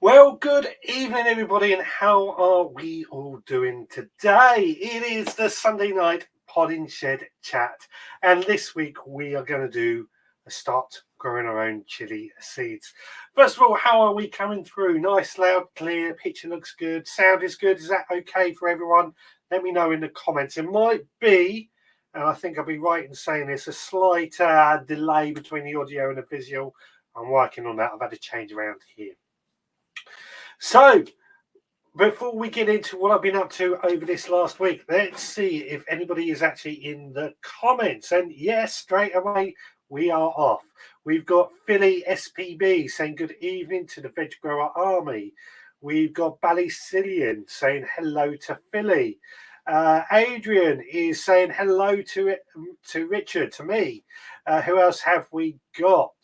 Well, good evening, everybody, and how are we all doing today? It is the Sunday night Podding Shed chat, and this week we are going to start growing our own chili seeds. First of all, how are we coming through? Nice, loud, clear, picture looks good, sound is good. Is that okay for everyone? Let me know in the comments. It might be, and I think I'll be right in saying this, a slight delay between the audio and the visual. I'm working on that. I've had to change around here. So, before we get into what I've been up to over this last week, let's see if anybody is actually in the comments. And yes, straight away, we are off. We've got Philly SPB saying good evening to the Veg Grower Army. We've got Ballycillian saying hello to Philly. Adrian is saying hello to Richard, to me. Who else have we got?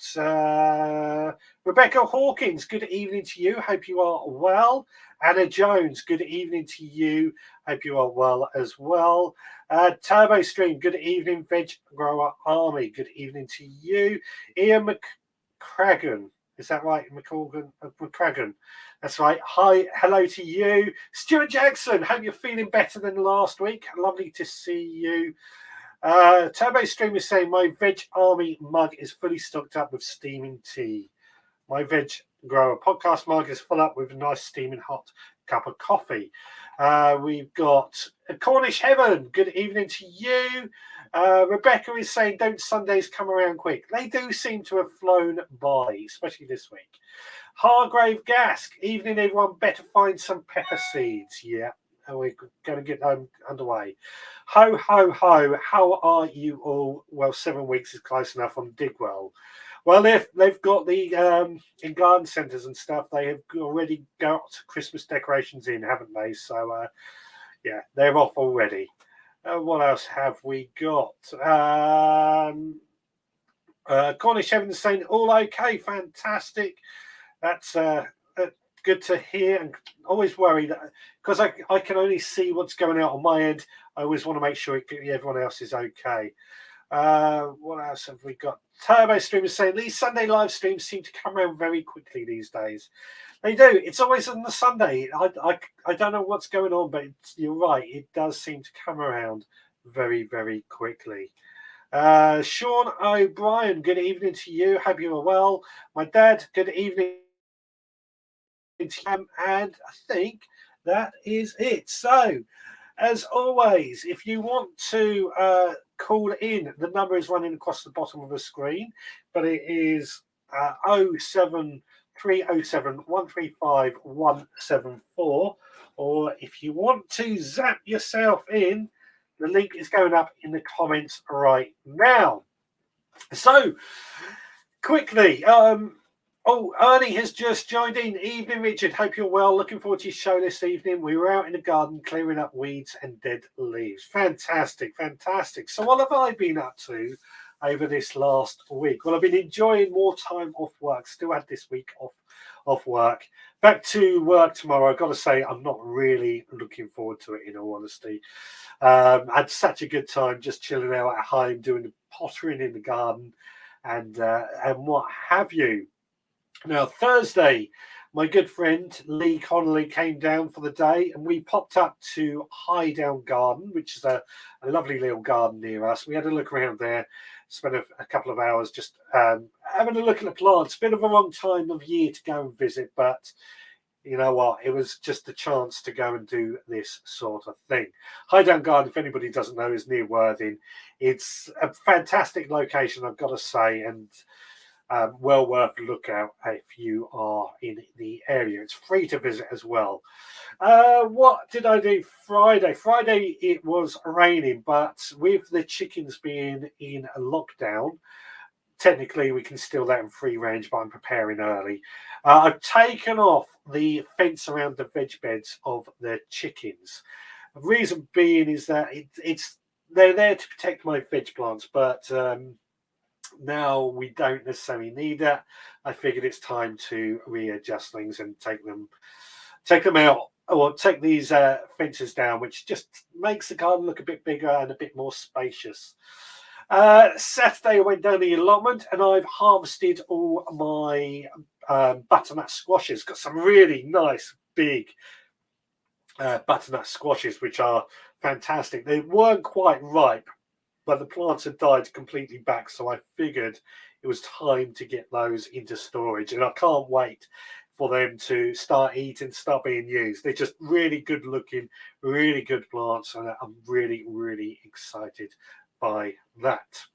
Rebecca Hawkins, good evening to you. Hope you are well. Anna Jones, good evening to you. Hope you are well as well. Turbo Stream, good evening. Veg Grower Army, good evening to you. Ian McCragan, is that right? McCragan, that's right. Hi, hello to you. Stuart Jackson, hope you're feeling better than last week. Lovely to see you. Turbo Stream is saying my Veg Army mug is fully stocked up with steaming tea. My Veg Grower podcast mug is full up with a nice steaming hot cup of coffee. We've got Cornish Heaven. Good evening to you. Rebecca is saying, don't Sundays come around quick? They do seem to have flown by, especially this week. Hargrave Gask. Evening, everyone. Better find some pepper seeds. Yeah. We're going to get them underway. Ho, ho, ho. How are you all? Well, 7 weeks is close enough on Digwell. Well, they've got the in garden centres and stuff. They have already got Christmas decorations in, haven't they? So, yeah, they're off already. What else have we got? Cornish Evans saying all okay, fantastic. That's good to hear, and always worry that because I can only see what's going out on my end. I always want to make sure everyone else is okay. What else have we got? Turbo Stream is saying these Sunday live streams seem to come around very quickly these days. They do. It's always on the Sunday. I don't know what's going on, but you're right. It does seem to come around very, very quickly. Sean O'Brien, good evening to you. Hope you are well. My dad, good evening to him. And I think that is it. So, as always, if you want to call in, the number is running across the bottom of the screen, but it is 07307 135 174. Or if you want to zap yourself in, the link is going up in the comments right now. So, quickly, Ernie has just joined in. Evening, Richard. Hope you're well. Looking forward to your show this evening. We were out in the garden clearing up weeds and dead leaves. Fantastic, fantastic. So what have I been up to over this last week? Well, I've been enjoying more time off work. Still had this week off work. Back to work tomorrow. I've got to say, I'm not really looking forward to it, in all honesty. I had such a good time just chilling out at home, doing the pottering in the garden and what have you. Now, Thursday, my good friend Lee Connolly came down for the day and we popped up to High Down Garden, which is a lovely little garden near us. We had a look around there, spent a couple of hours just having a look at the plants. Bit of a wrong time of year to go and visit, but you know what? It was just a chance to go and do this sort of thing. High Down Garden, if anybody doesn't know, is near Worthing. It's a fantastic location, I've got to say, and well worth a look out if you are in the area. It's free to visit as well. What did I do Friday? Friday it was raining, but with the chickens being in a lockdown, technically we can still let them free range, but I'm preparing early. I've taken off the fence around the veg beds of the chickens. The reason being is that they're there to protect my veg plants, but now we don't necessarily need that. I figured it's time to readjust things and take them out, or take these fences down, which just makes the garden look a bit bigger and a bit more spacious. Saturday I went down the allotment and I've harvested all my butternut squashes. Got some really nice big butternut squashes, which are fantastic. They weren't quite ripe, but the plants had died completely back, so I figured it was time to get those into storage, and I can't wait for them to start eating, start being used. They're just really good looking, really good plants, and I'm really, really excited by that.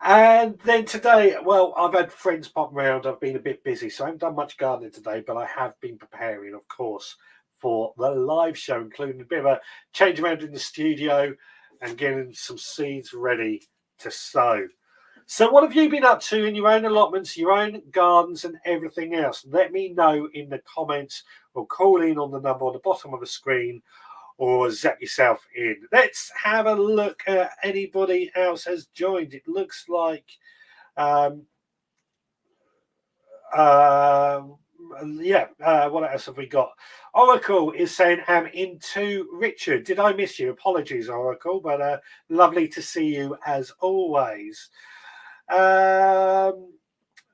And then today, well, I've had friends pop round. I've been a bit busy, so I haven't done much gardening today, but I have been preparing, of course, for the live show, including a bit of a change around in the studio and getting some seeds ready to sow. So what have you been up to in your own allotments, your own gardens and everything else? Let me know in the comments or call in on the number on the bottom of the screen or zap yourself in. Let's have a look at anybody else has joined. It looks like what else have we got? Oracle is saying, I'm into Richard. Did I miss you? Apologies, Oracle, but lovely to see you as always.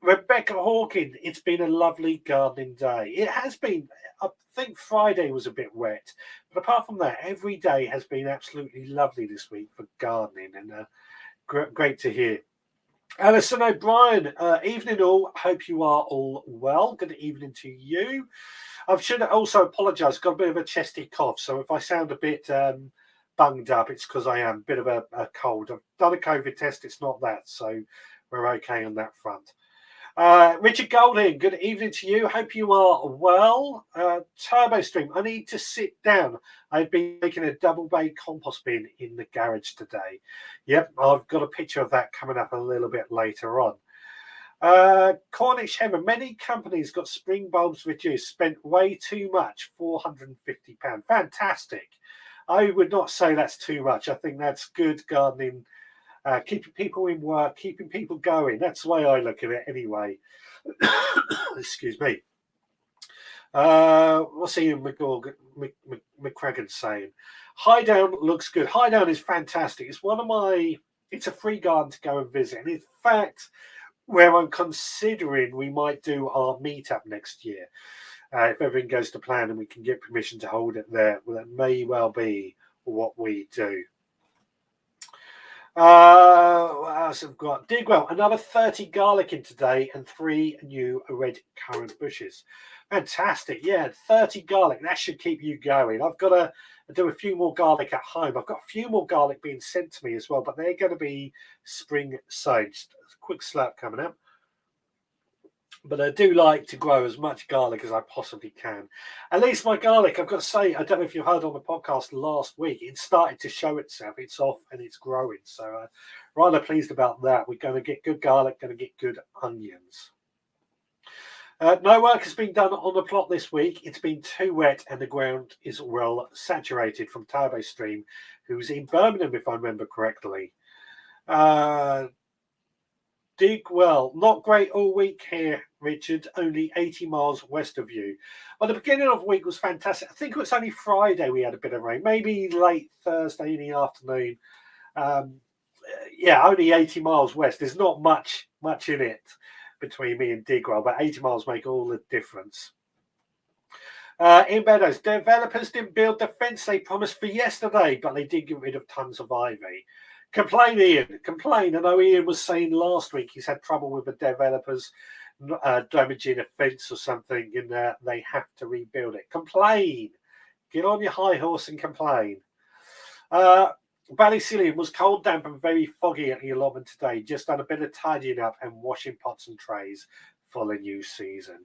Rebecca Hawkins, it's been a lovely gardening day. It has been. I think Friday was a bit wet, but apart from that, every day has been absolutely lovely this week for gardening, and great to hear. Alison O'Brien, evening all. Hope you are all well. Good evening to you. I should also apologise. Got a bit of a chesty cough, so if I sound a bit bunged up, it's because I am a bit of a cold. I've done a COVID test. It's not that, so we're okay on that front. Richard Golding, good evening to you. Hope you are well. Turbo Stream, I need to sit down. I've been making a double bay compost bin in the garage today. Yep, I've got a picture of that coming up a little bit later on. Cornish Heaven, many companies got spring bulbs reduced, spent way too much, £450. Fantastic. I would not say that's too much. I think that's good gardening. Keeping people in work, keeping people going. That's the way I look at it anyway. Excuse me. What's Ian McCracken saying? Highdown looks good. Highdown is fantastic. It's it's a free garden to go and visit. And in fact, where I'm considering we might do our meetup next year. If everything goes to plan and we can get permission to hold it there, well, that may well be what we do. What else have got? Digwell, another 30 garlic in today and 3 new red currant bushes. Fantastic. Yeah, 30 garlic. That should keep you going. I've got to do a few more garlic at home. I've got a few more garlic being sent to me as well, but they're going to be spring sown. Just a quick slurp coming up. But I do like to grow as much garlic as I possibly can. At least my garlic, I've got to say, I don't know if you heard on the podcast last week, it started to show itself. It's off and it's growing. So rather pleased about that. We're going to get good garlic, going to get good onions. No work has been done on the plot this week. It's been too wet and the ground is well saturated from Turbo Stream, who's in Birmingham, if I remember correctly. Digwell, not great all week here, Richard. Only 80 miles west of you. Well, the beginning of the week was fantastic. I think it was only Friday we had a bit of rain, maybe late Thursday in the afternoon. Yeah, only 80 miles west. There's not much in it between me and Digwell, but 80 miles make all the difference. In Meadows, developers didn't build the fence they promised for yesterday, but they did get rid of tons of ivy. Complain, Ian. Complain. I know Ian was saying last week he's had trouble with the developers damaging a fence or something, and they have to rebuild it. Complain. Get on your high horse and complain. Ballysillian was cold, damp, and very foggy at the allotment today. Just done a bit of tidying up and washing pots and trays for the new season.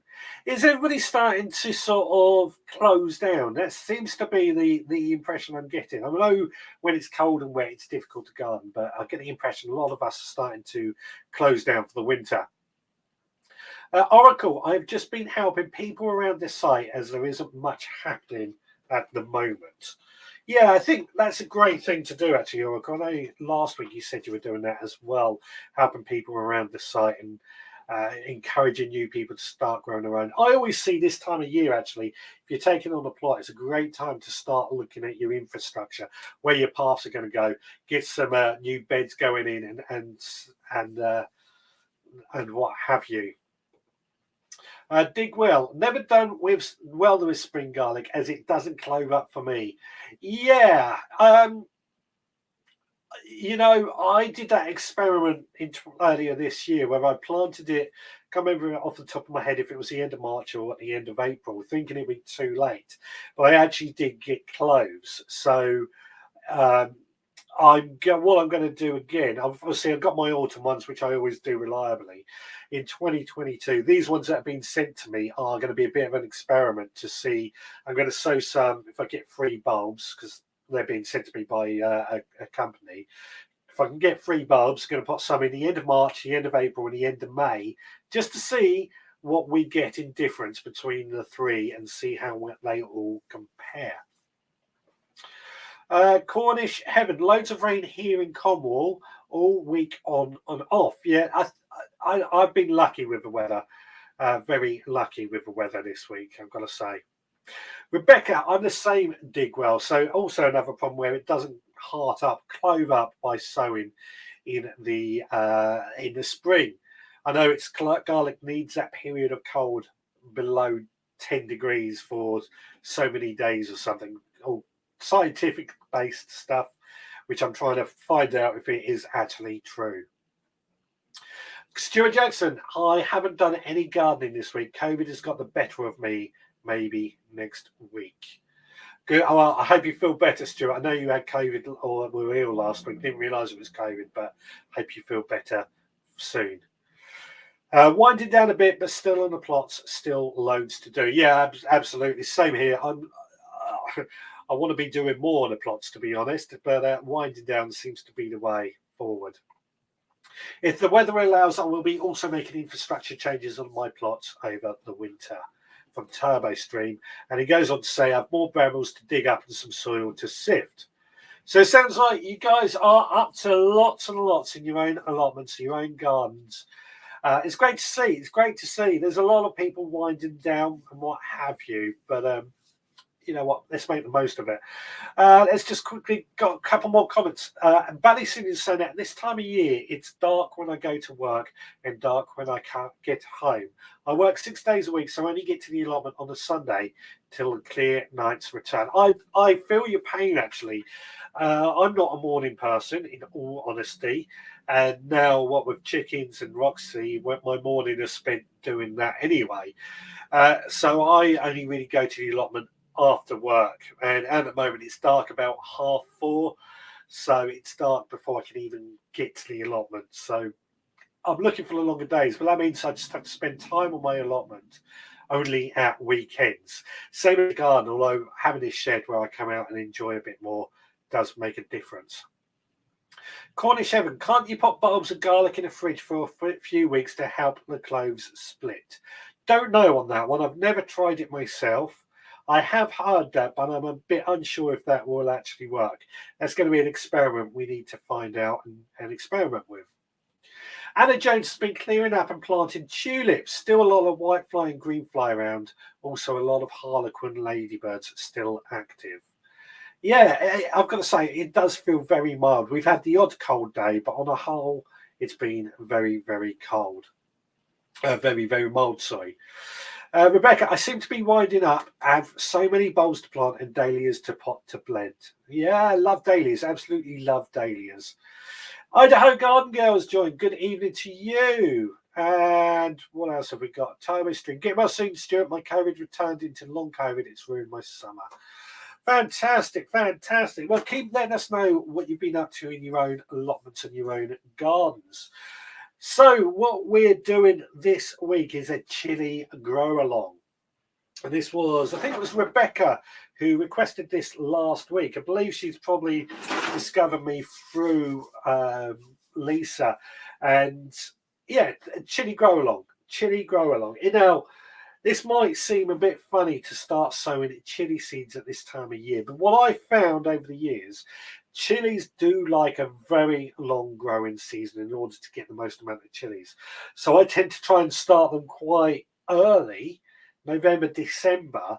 Is everybody starting to sort of close down? That seems to be the impression I'm getting. I know when it's cold and wet, it's difficult to garden, but I get the impression a lot of us are starting to close down for the winter. Oracle, I've just been helping people around this site as there isn't much happening at the moment. Yeah, I think that's a great thing to do, actually, Oracle. I know last week you said you were doing that as well, helping people around the site and encouraging new people to start growing their own. I always see this time of year, actually, if you're taking on a plot, it's a great time to start looking at your infrastructure, where your paths are going to go, get some new beds going in and what have you. Dig well. Never done with spring garlic as it doesn't clove up for me. Yeah. I did that experiment earlier this year where I planted it. Can't remember off the top of my head if it was the end of March or at the end of April, thinking it'd be too late. But I actually did get cloves. So um, what I'm going to do again. Obviously, I've got my autumn ones, which I always do reliably. In 2022, these ones that have been sent to me are going to be a bit of an experiment to see. I'm going to sow some if I get free bulbs because they're being sent to me by a company. If I can get free bulbs, I'm going to put some in the end of March, the end of April, and the end of May, just to see what we get in difference between the three and see how they all compare. Cornish heaven, loads of rain here in Cornwall all week on and off. Yeah, I've been lucky with the weather, very lucky with the weather this week, I've got to say. Rebecca, I'm the same, Digwell. So also another problem where it doesn't clove up by sowing in the spring. I know garlic needs that period of cold below 10 degrees for so many days or something. All scientific based stuff, which I'm trying to find out if it is actually true. Stuart Jackson, I haven't done any gardening this week. COVID has got the better of me. Maybe next week. Good. Oh, I hope you feel better, Stuart. I know you had COVID or were ill last week. Didn't realise it was COVID, but hope you feel better soon. Winding down a bit, but still on the plots. Still loads to do. Yeah, absolutely. Same here. I want to be doing more on the plots, to be honest, but winding down seems to be the way forward. If the weather allows, I will be also making infrastructure changes on my plots over the winter. From Turbo Stream, and he goes on to say, I have more brambles to dig up and some soil to sift. So it sounds like you guys are up to lots and lots in your own allotments, your own gardens. It's great to see. It's great to see. There's a lot of people winding down and what have you, but you know what? Let's make the most of it. Let's just quickly got a couple more comments. Ballison is saying that this time of year, it's dark when I go to work and dark when I can't get home. I work 6 days a week, so I only get to the allotment on a Sunday till the clear nights return. I feel your pain, actually. I'm not a morning person, in all honesty. And now, what with chickens and Roxy, my morning is spent doing that anyway. So I only really go to the allotment after work, and at the moment it's dark about 4:30, so it's dark before I can even get to the allotment. So I'm looking for the longer days, but that means I just have to spend time on my allotment only at weekends. Same with the garden, although having this shed where I come out and enjoy a bit more does make a difference. Cornish heaven, can't you put bulbs of garlic in a fridge for a few weeks to help the cloves split? Don't know on that one. I've never tried it myself. I have heard that, but I'm a bit unsure if that will actually work. That's going to be an experiment we need to find out and experiment with. Anna Jones has been clearing up and planting tulips. Still a lot of white fly and green fly around. Also a lot of harlequin ladybirds still active. Yeah, I've got to say, it does feel very mild. We've had the odd cold day, but on a whole, it's been very, very cold. Very, very mild, sorry. Rebecca, I seem to be winding up. I have so many bulbs to plant and dahlias to pot to blend. Yeah, I love dahlias. Absolutely love dahlias. Idaho Garden Girls joined. Good evening to you. And what else have we got? Time stream. Get well soon, Stuart. My COVID returned into long COVID. It's ruined my summer. Fantastic, fantastic. Well, keep letting us know what you've been up to in your own allotments and your own gardens. So what we're doing this week is a chili grow along. And this was, I think it was Rebecca who requested this last week. I believe she's probably discovered me through Lisa. And yeah, chili grow along. Now, this might seem a bit funny to start sowing chili seeds at this time of year, but what I found over the years, chilies do like a very long growing season in order to get the most amount of chilies. So I tend to try and start them quite early, November, December,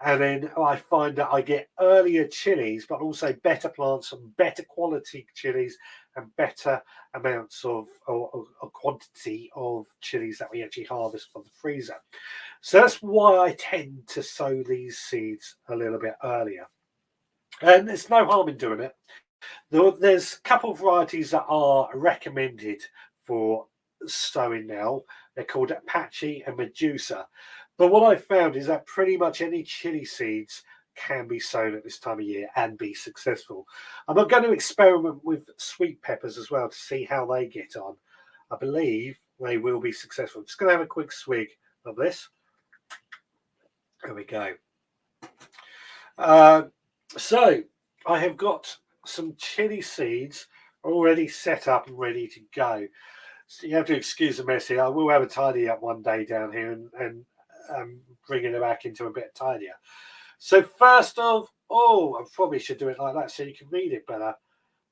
And then I find that I get earlier chilies, but also better plants and better quality chilies and better amounts of or quantity of chilies that we actually harvest from the freezer. So that's why I tend to sow these seeds a little bit earlier. And there's no harm in doing it. There's a couple of varieties that are recommended for sowing now. They're called Apache and Medusa. But what I found is that pretty much any chili seeds can be sown at this time of year and be successful. I'm going to experiment with sweet peppers as well to see how they get on. I believe they will be successful. I'm just going to have a quick swig of this. There we go. So I have got some chili seeds already set up and ready to go. So you have to excuse the mess here. I will have a tidy up one day down here and bringing it back into a bit tidier. So first of all, I probably should do it like that so you can read it better.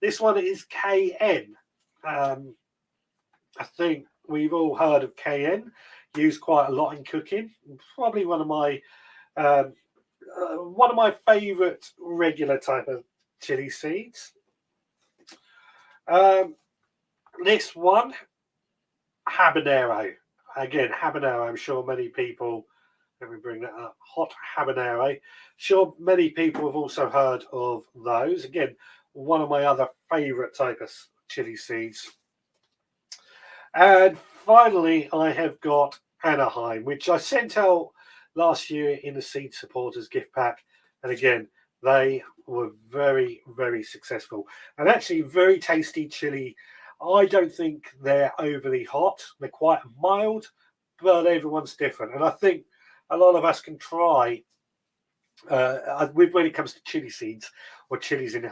This one is KN. I think we've all heard of KN, used quite a lot in cooking. Probably one of my favourite regular type of chili seeds. This one, Habanero. Again, Habanero, I'm sure many people, let me bring that up, hot Habanero. Sure, many people have also heard of those. Again, one of my other favourite type of chili seeds. And finally, I have got Anaheim, which I sent out last year in the Seed Supporters gift pack. And again, they were very, very successful and actually very tasty chili. I don't think they're overly hot. They're quite mild, but everyone's different. And I think a lot of us can try, when it comes to chili seeds or chilies in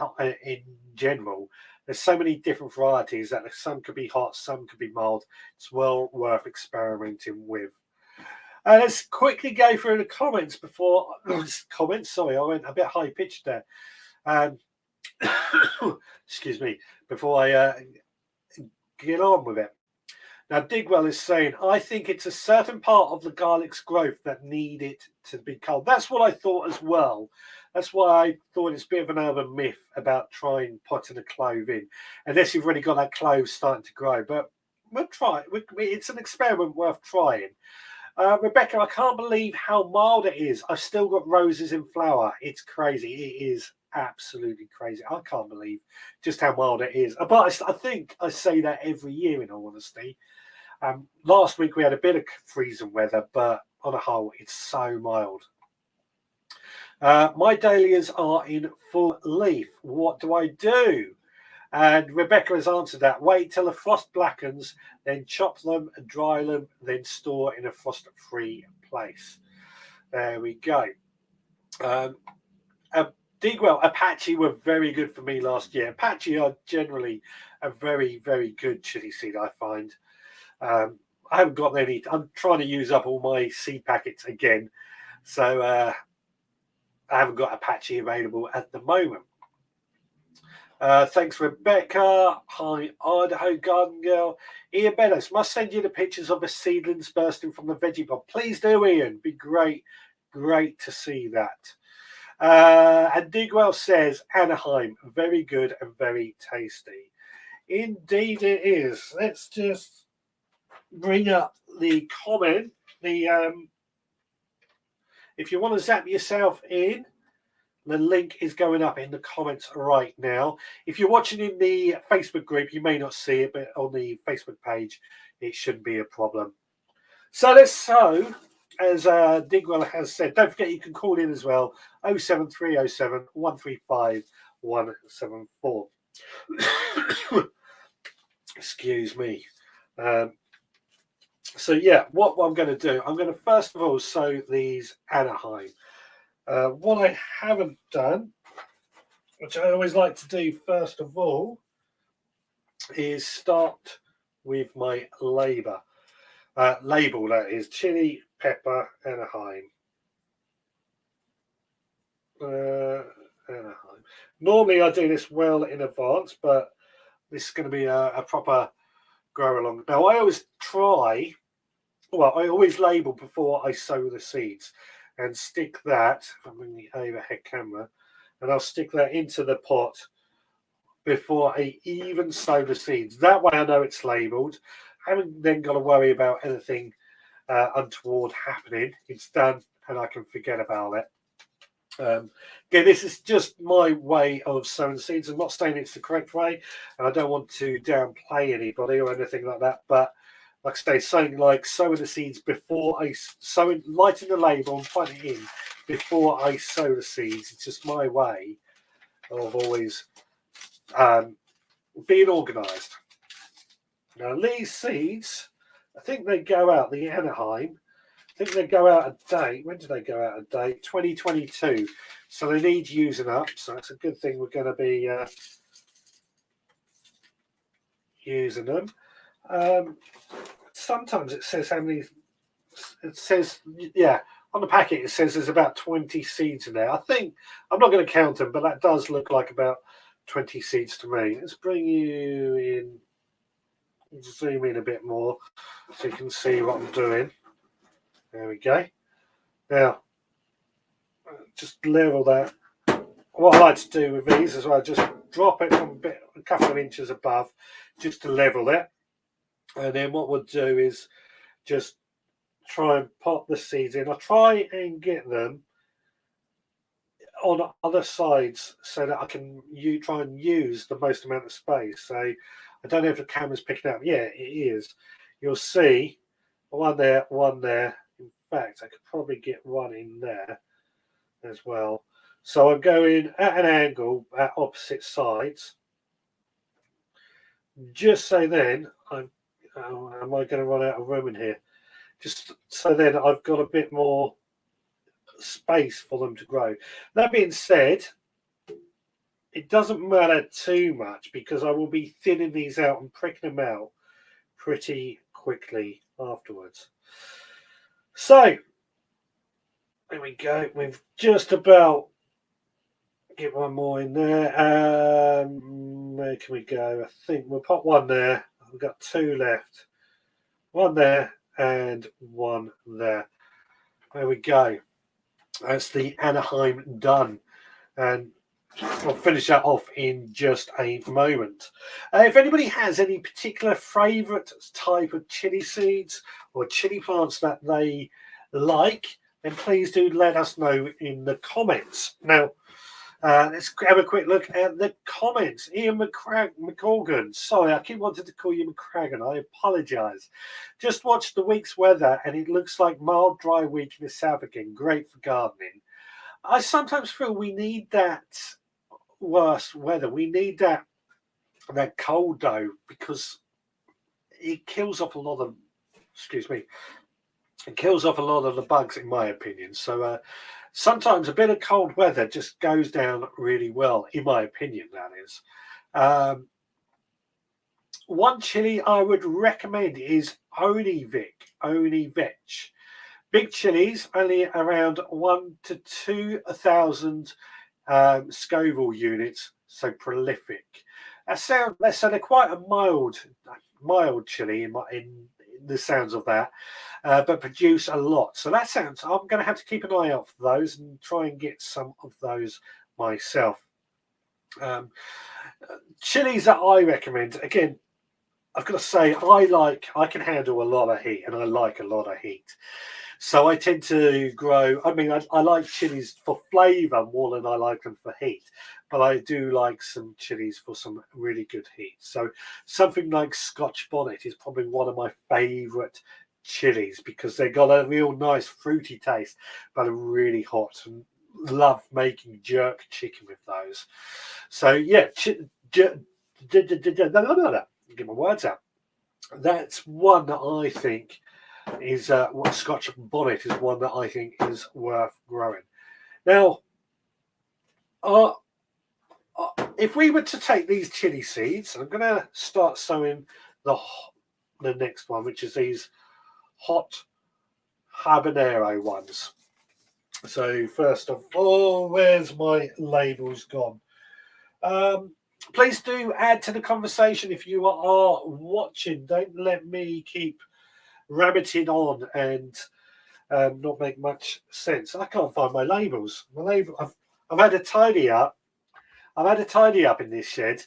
general, there's so many different varieties that some could be hot, some could be mild. It's well worth experimenting with. Let's quickly go through the comments before Sorry, I went a bit high pitched there. Excuse me. Before I get on with it. Now, Digwell is saying, I think it's a certain part of the garlic's growth that need it to be cold. That's what I thought as well. That's why I thought it's a bit of an urban myth about trying putting a clove in, unless you've already got that clove starting to grow. But we'll try it. It's an experiment worth trying. Rebecca, I can't believe how mild it is. I've still got roses in flower. It's crazy. It is absolutely crazy. I can't believe just how mild it is. But I think I say that every year, in all honesty. Last week we had a bit of freezing weather, but on a whole, it's so mild. My dahlias are in full leaf. What do I do? And Rebecca has answered that. Wait till the frost blackens, then chop them and dry them, then store in a frost-free place. There we go. Digwell, Apache were very good for me last year. Apache are generally a very, very good chili seed, I find. I haven't got any. I'm trying to use up all my seed packets again. So I haven't got Apache available at the moment. Thanks, Rebecca. Hi, Idaho Garden Girl. Ian Beddoes, must send you the pictures of the seedlings bursting from the veggie pod. Please do, Ian. Be great to see that. And Digwell says, Anaheim, very good and very tasty. Indeed it is. Let's just bring up the comment. If you want to zap yourself in, the link is going up in the comments right now. If you're watching in the Facebook group, you may not see it, but on the Facebook page, it shouldn't be a problem. So let's sow, as Digwell has said. Don't forget you can call in as well, 07307 135 174. Excuse me. So yeah, what I'm going to do, I'm going to first of all sow these Anaheim. What I haven't done, which I always like to do first of all, is start with my label, that is chili pepper Anaheim. Anaheim. Normally I do this well in advance, but this is going to be a proper grow along. Now I always label before I sow the seeds. and stick that, if I'm in the overhead camera, and I'll stick that into the pot before I even sow the seeds. That way I know it's labelled. I haven't then got to worry about anything untoward happening. It's done and I can forget about it. Again, this is just my way of sowing seeds. I'm not saying it's the correct way, and I don't want to downplay anybody or anything like that, but like I say, something like sowing the seeds before I lighting the label and putting it in before I sow the seeds. It's just my way of always being organised. Now these seeds, I think they go out the Anaheim. I think they go out a date. When did they go out a date? 2022. So they need using up. So it's a good thing we're going to be using them. Sometimes it says how many. It says, yeah, on the packet it says there's about 20 seeds in there. I think, I'm not going to count them, but that does look like about 20 seeds to me. Let's bring you in. Zoom in a bit more so you can see what I'm doing. There we go. Now, just level that. What I like to do with these is I just drop it from a couple of inches above just to level it. And then what we'll do is just try and pop the seeds in. I'll try and get them on other sides so that I can try and use the most amount of space. So I don't know if the camera's picking up. Yeah, it is. You'll see one there, one there. In fact, I could probably get one in there as well. So I'm going at an angle at opposite sides. Just so then, am I going to run out of room in here? Just so then I've got a bit more space for them to grow. That being said, it doesn't matter too much because I will be thinning these out and pricking them out pretty quickly afterwards. So there we go. We've just about get one more in there. Where can we go? I think we'll pop one there. We've got two left. One there and one there. There we go. That's the Anaheim done. And I'll finish that off in just a moment. If anybody has any particular favourite type of chili seeds or chili plants that they like, then please do let us know in the comments. Now, let's have a quick look at the comments. Ian McCorgan. Sorry, I keep wanting to call you McCragan. I apologise. Just watched the week's weather and it looks like mild, dry week in the south again. Great for gardening. I sometimes feel we need that worse weather. We need that cold though, because it kills off a lot of, it kills off a lot of the bugs in my opinion. So sometimes a bit of cold weather just goes down really well, in my opinion, that is. One chili I would recommend is Oni Vetch. Big chilies, only around 1,000 to 2,000 Scoville units, so prolific. So they're quite a mild chili in the sounds of that, but produce a lot. So that sounds, I'm going to have to keep an eye out for those and try and get some of those myself. Chilies that I recommend, again, I've got to say, I can handle a lot of heat and I like a lot of heat. So I tend to grow, I like chilies for flavour more than I like them for heat. But I do like some chilies for some really good heat. So something like Scotch bonnet is probably one of my favourite chilies because they got a real nice fruity taste, but are really hot. And love making jerk chicken with those. So yeah, get my words out. That's one that I think is what Scotch bonnet is one that I think is worth growing. Now, if we were to take these chili seeds, I'm going to start sowing the next one, which is these hot habanero ones. So first of all, where's my labels gone? Please do add to the conversation if you are watching. Don't let me keep rabbiting on and not make much sense. I can't find my labels. I've had a tidy up. I've had a tidy up in this shed,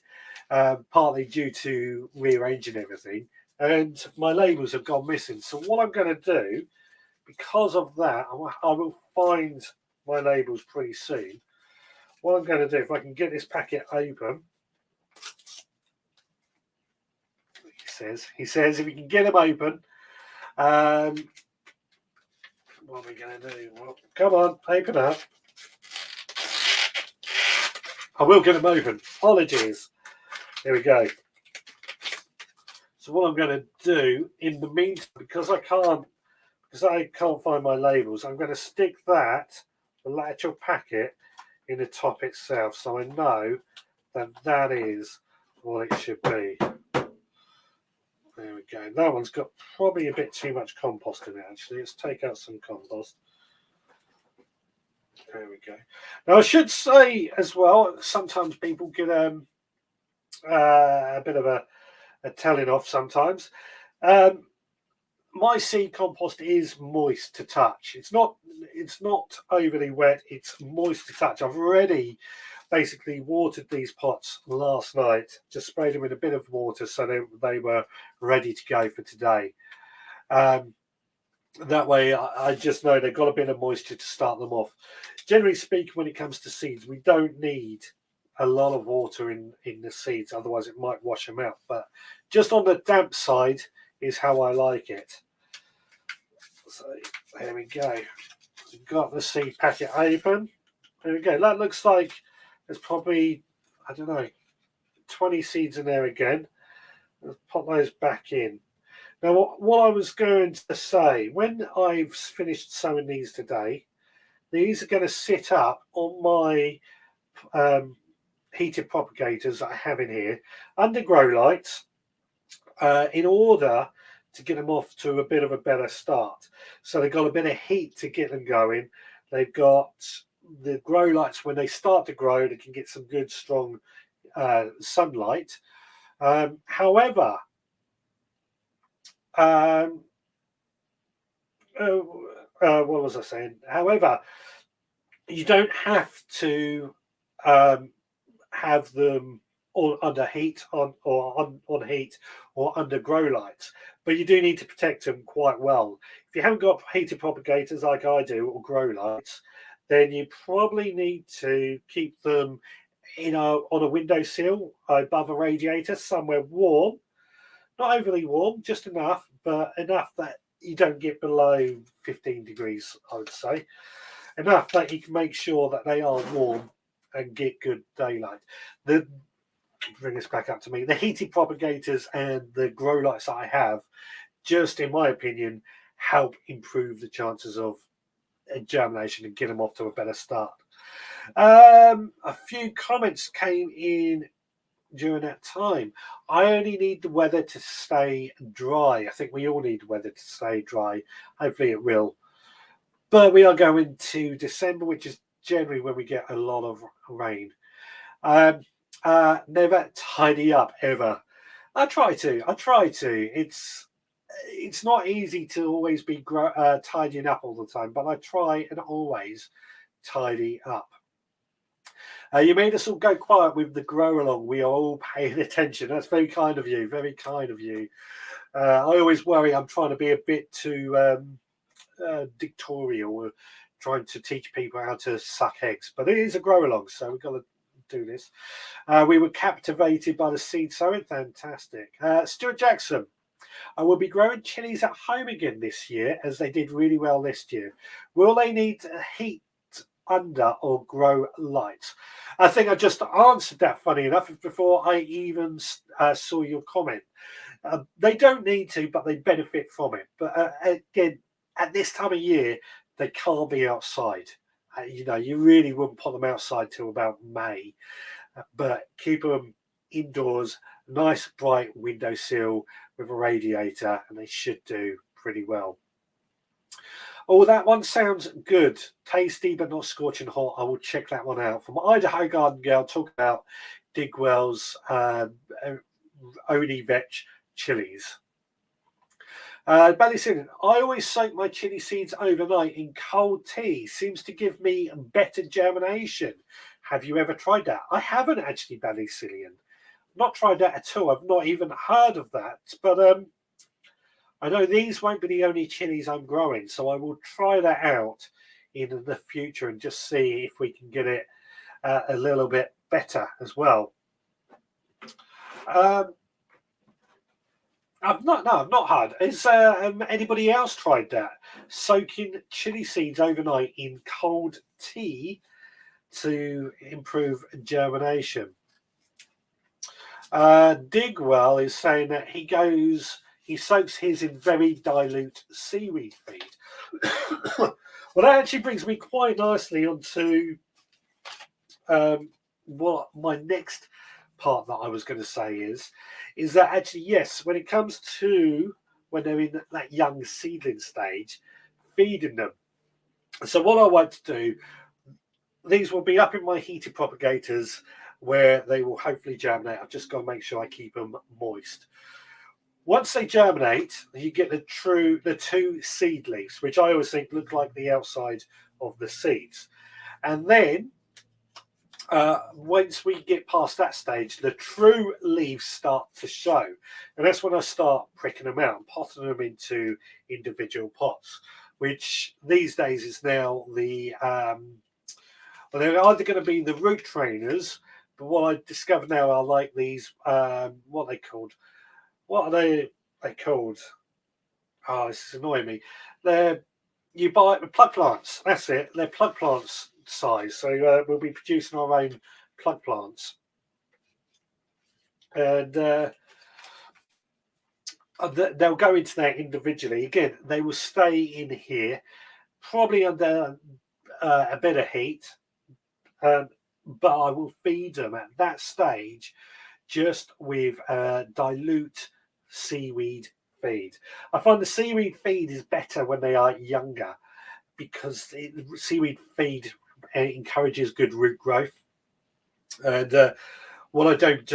partly due to rearranging everything, and my labels have gone missing. So what I'm going to do, because of that, I will find my labels pretty soon. What I'm going to do, if I can get this packet open, he says if you can get them open, what are we going to do? Well, come on, open up. I will get them open. Apologies. There we go. So what I'm going to do in the meantime, because I can't find my labels, I'm going to stick the actual packet in the top itself, so I know that is what it should be. There we go. That one's got probably a bit too much compost in it, actually. Let's take out some compost. There we go. Now, I should say as well, sometimes people get a bit of a telling off sometimes. My seed compost is moist to touch. It's not overly wet. It's moist to touch. I've already basically watered these pots last night. Just sprayed them with a bit of water so they were ready to go for today. That way, I just know they've got a bit of moisture to start them off. Generally speaking, when it comes to seeds, we don't need a lot of water in the seeds, otherwise it might wash them out. But just on the damp side is how I like it. So there we go. We've got the seed packet open. There we go. That looks like there's probably, I don't know, 20 seeds in there again. Let's pop those back in. Now, what I was going to say, when I've finished sowing these today, these are going to sit up on my heated propagators that I have in here under grow lights in order to get them off to a bit of a better start. So they've got a bit of heat to get them going. They've got the grow lights, when they start to grow, they can get some good strong sunlight. However, what was I saying? However, you don't have to have them all under heat on heat or under grow lights, but you do need to protect them quite well. If you haven't got heated propagators like I do or grow lights, then you probably need to keep them on a windowsill above a radiator, somewhere warm, not overly warm, just enough, but enough that you don't get below 15 degrees, I would say. Enough that you can make sure that they are warm and get good daylight. Bring this back up to me. The heated propagators and the grow lights that I have, just in my opinion, help improve the chances of germination and get them off to a better start. A few comments came in during that time. I only need the weather to stay dry. I think we all need the weather to stay dry. Hopefully it will. But we are going to December, which is generally when we get a lot of rain. Never tidy up ever. I try to. It's not easy to always be tidying up all the time, but I try and always tidy up. You made us all go quiet with the grow along. We are all paying attention. That's very kind of you. Very kind of you. I always worry I'm trying to be a bit too dictatorial, or trying to teach people how to suck eggs. But it is a grow along, so we've got to do this. We were captivated by the seed sowing. Fantastic. Stuart Jackson. I will be growing chilies at home again this year, as they did really well this year. Will they need heat under or grow lights? I think I just answered that, funny enough, before I even saw your comment. They don't need to, but they benefit from it. But again, at this time of year, they can't be outside. You really wouldn't put them outside till about May, but keep them indoors, nice bright windowsill with a radiator, and they should do pretty well. Oh, that one sounds good. Tasty, but not scorching hot. I will check that one out. From Idaho Garden Girl, talk about Digwell's Oni Vetch chilies. Ballycillian, I always soak my chili seeds overnight in cold tea. Seems to give me better germination. Have you ever tried that? I haven't actually, Ballycillian. Not tried that at all. I've not even heard of that. But I know these won't be the only chilies I'm growing, so I will try that out in the future and just see if we can get it a little bit better as well. I've not had. Has anybody else tried that? Soaking chili seeds overnight in cold tea to improve germination. Digwell is saying that he soaks his in very dilute seaweed feed. Well, that actually brings me quite nicely onto what my next part that I was going to say is that actually, yes, when it comes to when they're in that young seedling stage, feeding them. So what I like to do, these will be up in my heated propagators where they will hopefully germinate. I've just got to make sure I keep them moist. Once they germinate, you get the two seed leaves, which I always think look like the outside of the seeds. And then once we get past that stage, the true leaves start to show. And that's when I start pricking them out and potting them into individual pots, which these days is now well, they're either going to be the root trainers, but what I discovered now are like these, what are they called? What are they called? Oh, this is annoying me. You buy the plug plants. That's it. They're plug plants size. So we'll be producing our own plug plants, and they'll go into that individually. Again, they will stay in here, probably under a bit of heat, but I will feed them at that stage just with dilute seaweed feed. I find the seaweed feed is better when they are younger because seaweed feed encourages good root growth. And what I don't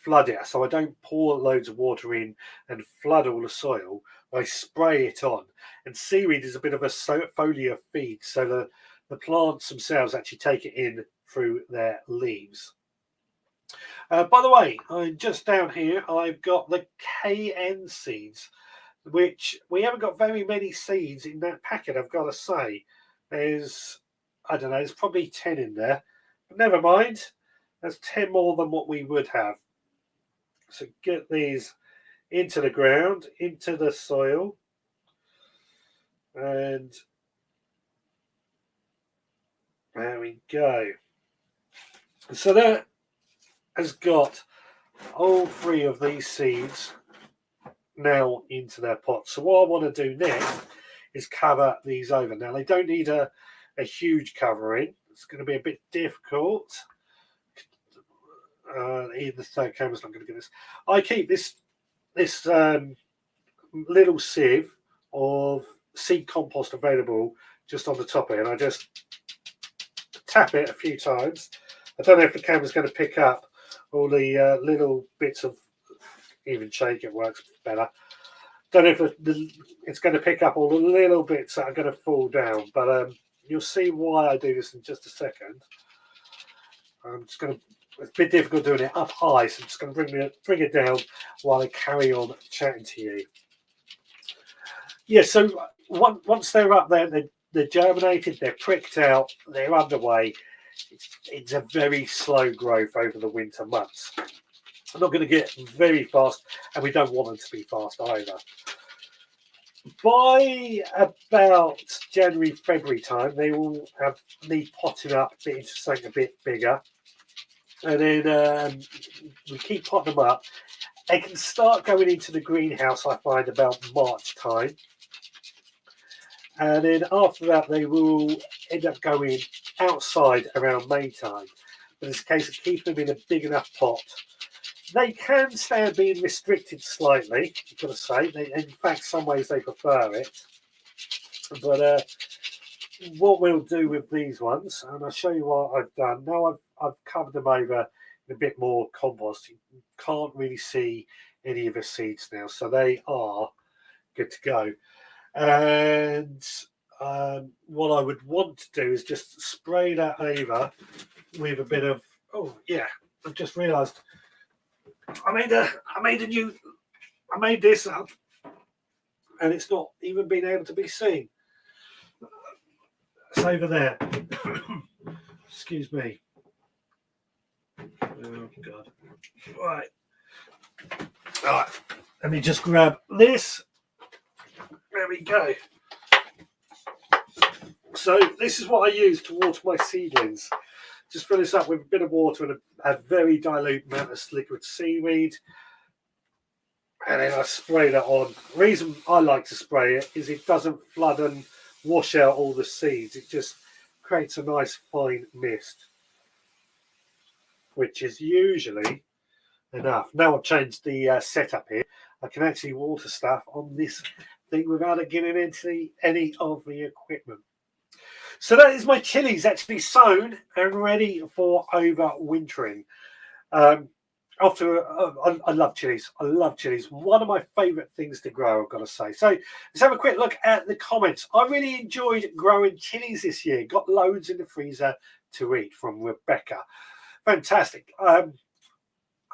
flood it, so I don't pour loads of water in and flood all the soil. I spray it on, and seaweed is a bit of a foliar feed, so the plants themselves actually take it in through their leaves. By the way, just down here, I've got the KN seeds, which we haven't got very many seeds in that packet, I've got to say. I don't know, there's probably 10 in there. But never mind, that's 10 more than what we would have. So get these into the ground, into the soil. And there we go. So that has got all 3 of these seeds now into their pot. So what I want to do next is cover these over. Now they don't need a huge covering. It's going to be a bit difficult. The third camera's not going to get this. I keep this little sieve of seed compost available just on the top of it, and I just tap it a few times. I don't know if the camera's going to pick up all the little bits of, even shake it works better. Don't know if it's going to pick up all the little bits that are going to fall down, but you'll see why I do this in just a second. I'm just going to, it's a bit difficult doing it up high, so I'm just going to bring it down while I carry on chatting to you. Yeah, so once they're up there, they're germinated, they're pricked out, they're underway. It's a very slow growth over the winter months. I'm not going to get very fast, and we don't want them to be fast either. By about January, February time, they will need potting up into something a bit bigger. And then we keep potting them up. They can start going into the greenhouse, I find, about March time. And then after that, they will end up going outside around May time. But it's a case of keeping them in a big enough pot. They can stand being restricted slightly, you've got to say. In fact, some ways they prefer it. But what we'll do with these ones, and I'll show you what I've done. Now I've covered them over in a bit more compost. You can't really see any of the seeds now. So they are good to go. And what I would want to do is just spray that over with a bit of, oh yeah, I've just realised I made this up and it's not even been able to be seen. It's over there. Excuse me. Oh God. Right. All right. Let me just grab this. There we go. So this is what I use to water my seedlings. Just fill this up with a bit of water and a very dilute amount of liquid seaweed. And then I spray that on. The reason I like to spray it is it doesn't flood and wash out all the seeds. It just creates a nice fine mist, which is usually enough. Now I've changed the setup here. I can actually water stuff on this thing without it getting into any of the equipment. So that is my chilies actually sown and ready for overwintering. I love chilies. I love chilies. One of my favourite things to grow, I've got to say. So let's have a quick look at the comments. I really enjoyed growing chilies this year. Got loads in the freezer to eat from Rebecca. Fantastic.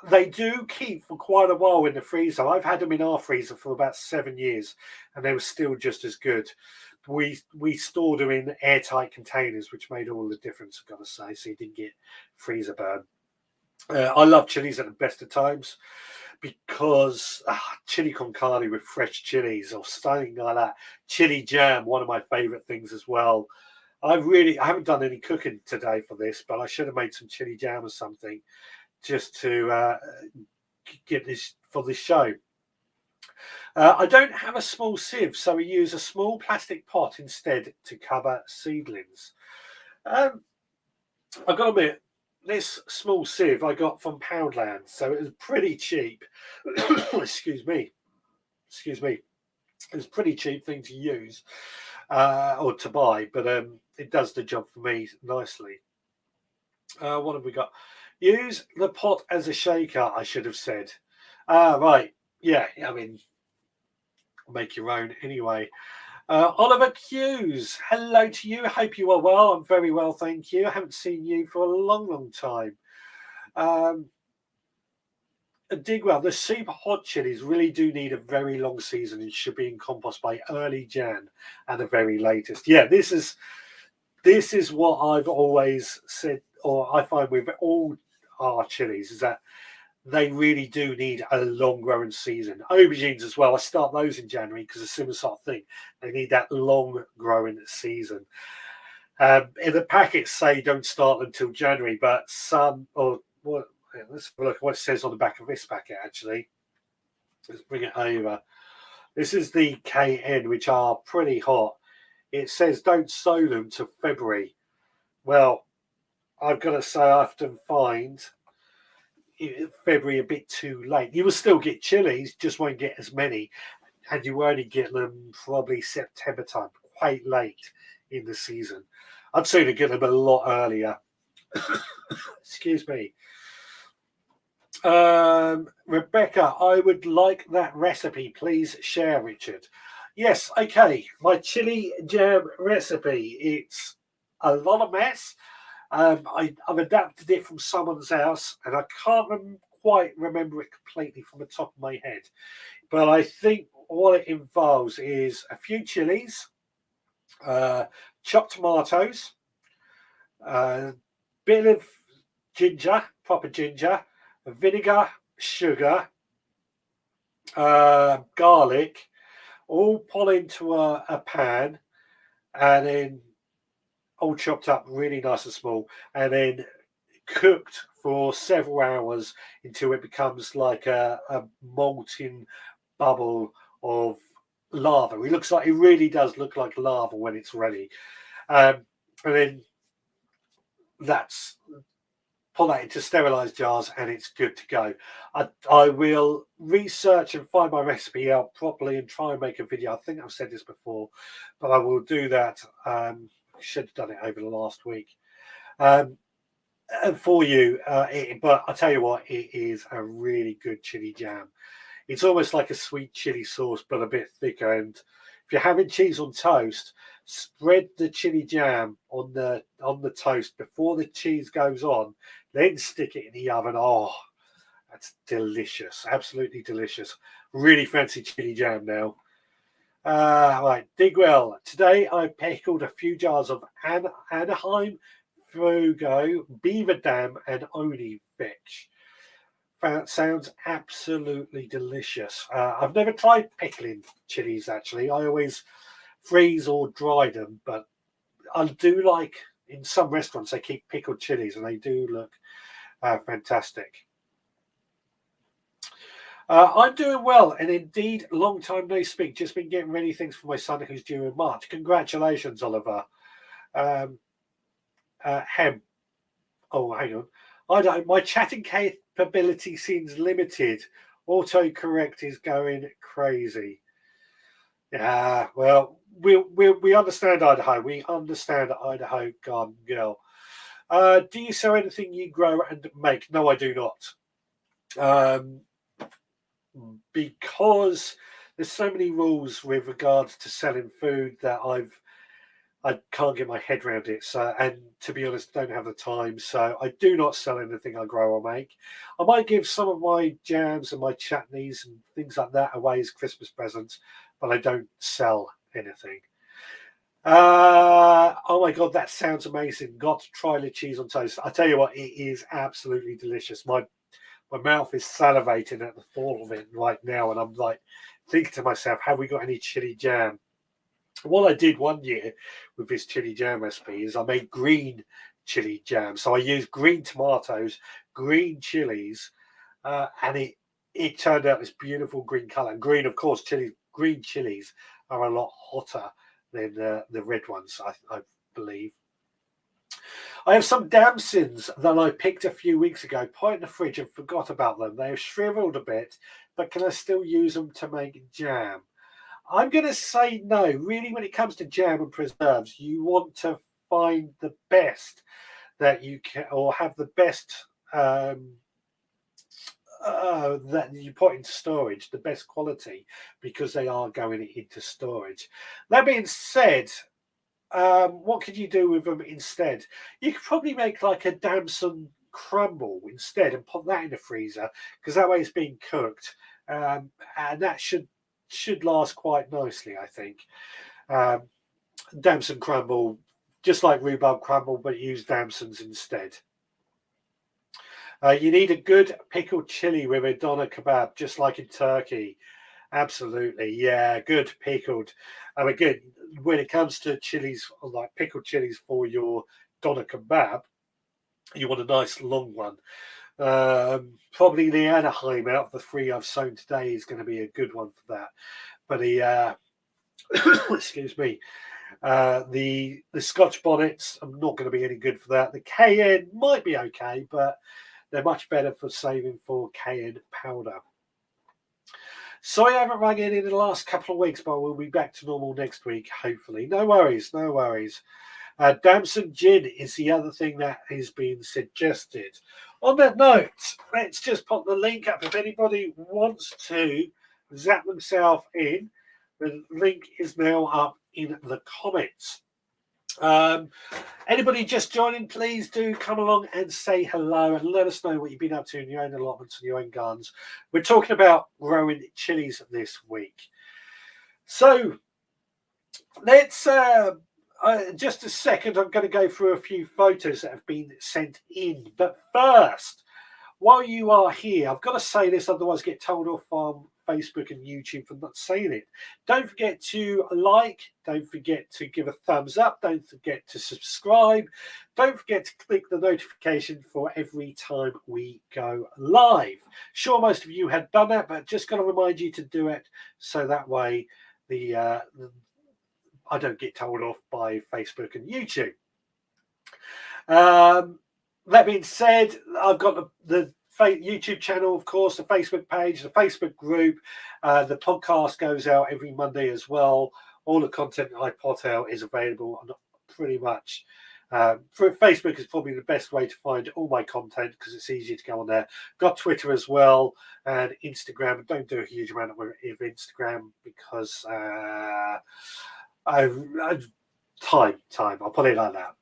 They do keep for quite a while in the freezer. I've had them in our freezer for about 7 years and they were still just as good. We stored them in airtight containers, which made all the difference, I've got to say, so you didn't get freezer burn. I love chilies at the best of times because chili con carne with fresh chilies or something like that. Chilli Jam, one of my favourite things as well. I haven't done any cooking today for this, but I should have made some chili jam or something just to get this for this show. I don't have a small sieve, so we use a small plastic pot instead to cover seedlings. I've got to admit, this small sieve I got from Poundland, so it was pretty cheap. Excuse me. It was a pretty cheap thing to use or to buy, but it does the job for me nicely. What have we got? Use the pot as a shaker, I should have said. Right. Yeah, I mean, make your own anyway. Oliver Hughes, hello to you. Hope you are well. I'm very well, thank you. I haven't seen you for a long time. Digwell, the super hot chilies really do need a very long season and should be in compost by early Jan at the very latest. Yeah, this is what I've always said, or I find with all our chilies, is that they really do need a long growing season. Aubergines as well. I start those in January because it's a similar sort of thing. They need that long growing season. In the packets say don't start until January, but some, or what? Let's have a look at what it says on the back of this packet. Actually, let's bring it over. This is the KN, which are pretty hot. It says don't sow them till February. Well, I've got to say I often find February a bit too late. You will still get chilies, just won't get as many, and you only get them probably September time, quite late in the season. I'd sooner get them a lot earlier. Excuse me. Rebecca, I would like that recipe. Please share, Richard. Yes, okay. My chili jam recipe. It's a lot of mess. I've adapted it from someone's house, and I can't quite remember it completely from the top of my head. But I think what it involves is a few chilies, chopped tomatoes, a bit of ginger, proper ginger, vinegar, sugar, garlic, all put into a pan, and then all chopped up really nice and small, and then cooked for several hours until it becomes like a molten bubble of lava. It really does look like lava when it's ready. And then put that into sterilized jars and it's good to go. I will research and find my recipe out properly and try and make a video. I think I've said this before, but I will do that. Should have done it over the last week for you. But I tell you what, it is a really good chili jam. It's almost like a sweet chili sauce, but a bit thicker. And if you're having cheese on toast, spread the chili jam on the toast before the cheese goes on, then stick it in the oven. Oh, that's delicious. Absolutely delicious. Really fancy chili jam now. Right, dig well. Today I pickled a few jars of Anaheim, Frugo, Beaver Dam, and Oni fish. That sounds absolutely delicious. I've never tried pickling chilies, actually. I always freeze or dry them, but I do like, in some restaurants, they keep pickled chilies, and they do look fantastic. I'm doing well, and indeed, long time no speak. Just been getting ready things for my son who's due in March. Congratulations, Oliver. Hem. Oh, hang on. I don't. My chatting capability seems limited. Autocorrect is going crazy. Yeah, well, we understand Idaho. We understand Idaho, garden girl. Do you sell anything you grow and make? No, I do not. Because there's so many rules with regards to selling food that I can't get my head around it. So, and to be honest, don't have the time. So I do not sell anything I grow or make. I might give some of my jams and my chutneys and things like that away as Christmas presents, but I don't sell anything. Oh my god, that sounds amazing. Got to try the cheese on toast. I tell you what, it is absolutely delicious. My mouth is salivating at the thought of it right now, and I'm like thinking to myself, have we got any chili jam? What I did one year with this chili jam recipe is I made green chili jam. So I used green tomatoes, green chilies, and it turned out this beautiful green color. And green, of course, green chilies are a lot hotter than the red ones, I believe. I have some damsons that I picked a few weeks ago, put in the fridge and forgot about them. They have shriveled a bit, but can I still use them to make jam? I'm going to say no. Really, when it comes to jam and preserves, you want to find the best that you can, or have the best that you put into storage, the best quality, because they are going into storage. That being said, what could you do with them instead? You could probably make like a damson crumble instead and put that in the freezer, because that way it's being cooked, and that should last quite nicely, I think. Damson crumble, just like rhubarb crumble, but use damsons instead. You need a good pickled chili with a doner kebab, just like in Turkey. Absolutely, yeah, good pickled. Again, when it comes to chilies, like pickled chilies for your doner kebab, you want a nice long one. Probably the Anaheim out of the three I've sown today is going to be a good one for that. But the excuse me, the Scotch bonnets are not going to be any good for that. The cayenne might be okay, but they're much better for saving for cayenne powder. Sorry I haven't rung in the last couple of weeks, but we'll be back to normal next week, hopefully. No worries, no worries. Damson gin is the other thing that has been suggested. On that note, let's just pop the link up if anybody wants to zap themselves in. The link is now up in the comments. Anybody just joining, please do come along and say hello and let us know what you've been up to in your own allotments and your own gardens. We're talking about growing chilies this week. So let's just a second, I'm going to go through a few photos that have been sent in. But first, while you are here, I've got to say this, otherwise get told off on Facebook and YouTube for not saying it. Don't forget to like, don't forget to give a thumbs up, don't forget to subscribe, don't forget to click the notification for every time we go live. Sure, most of you had done that, but just got to remind you to do it so that way I don't get told off by Facebook and YouTube. That being said, I've got the YouTube channel, of course, the Facebook page, the Facebook group. The podcast goes out every Monday as well. All the content I put out is available on pretty much Facebook is probably the best way to find all my content because it's easy to go on there. Got Twitter as well and Instagram. Don't do a huge amount of Instagram because I've time. I'll put it like that.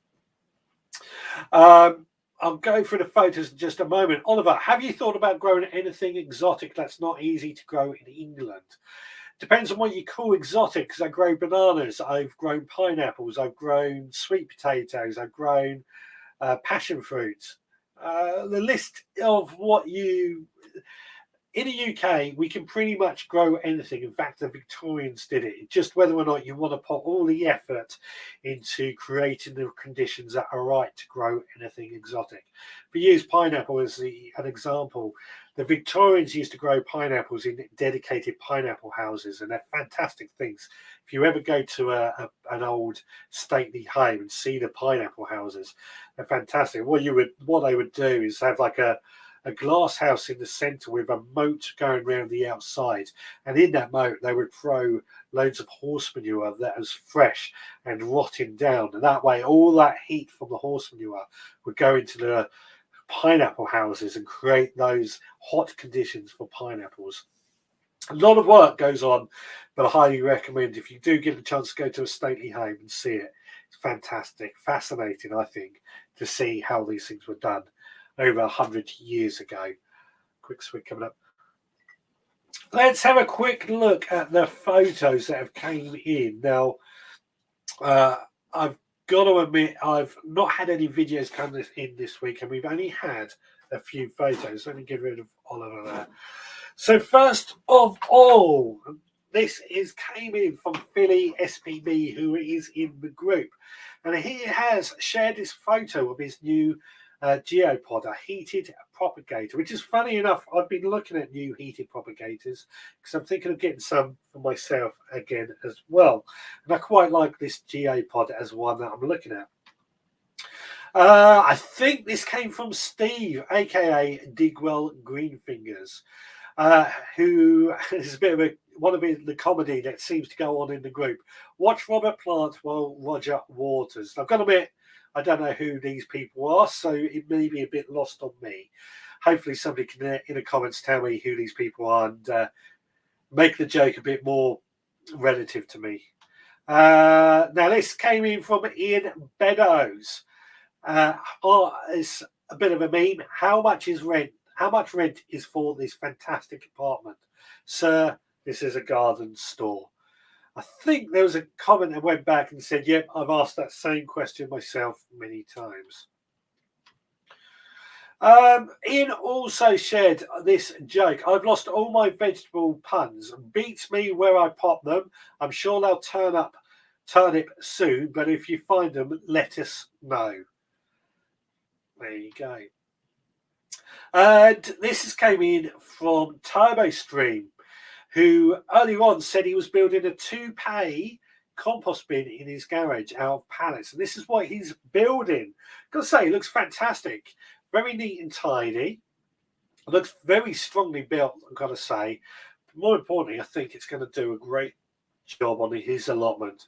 I'll go through the photos in just a moment. Oliver, have you thought about growing anything exotic that's not easy to grow in England? Depends on what you call exotic, because I grow bananas, I've grown pineapples, I've grown sweet potatoes, I've grown passion fruits. The list of what you... In the UK, we can pretty much grow anything. In fact, the Victorians did it. Just whether or not you want to put all the effort into creating the conditions that are right to grow anything exotic. If we use pineapple as an example, the Victorians used to grow pineapples in dedicated pineapple houses, and they're fantastic things. If you ever go to an old stately home and see the pineapple houses, they're fantastic. What they would do is have like a glass house in the centre with a moat going around the outside, and in that moat they would throw loads of horse manure that was fresh and rotting down, and that way all that heat from the horse manure would go into the pineapple houses and create those hot conditions for pineapples. A lot of work goes on, but I highly recommend, if you do get a chance to go to a stately home and see it, it's fantastic, fascinating, I think, to see how these things were done over 100 years ago. Quick swig coming up. Let's have a quick look at the photos that have came in. Now, I've got to admit, I've not had any videos come in this week, and we've only had a few photos. Let me get rid of Oliver there. So first of all, this came in from Philly SPB, who is in the group, and he has shared this photo of his new geopod, a heated propagator, which is funny enough. I've been looking at new heated propagators because I'm thinking of getting some for myself again as well, and I quite like this geopod as one that I'm looking at. I think this came from Steve, aka Digwell Greenfingers, who is a bit of one of the comedy that seems to go on in the group. Watch Robert Plant while Roger Waters. I've got to admit, I don't know who these people are, so it may be a bit lost on me. Hopefully somebody can, in the comments, tell me who these people are and make the joke a bit more relative to me. Now, this came in from Ian Beddoes. It's a bit of a meme. How much is rent? How much rent is for this fantastic apartment? Sir, this is a garden store. I think there was a comment that went back and said, yep, I've asked that same question myself many times. Ian also shared this joke. I've lost all my vegetable puns. Beats me where I pop them. I'm sure they'll turn up soon, but if you find them, let us know. There you go. And this came in from TurboStream, who earlier on said he was building a 2-pay compost bin in his garage out of pallets. And this is what he's building. Got to say, it looks fantastic. Very neat and tidy. It looks very strongly built, I've got to say. But more importantly, I think it's going to do a great job on his allotment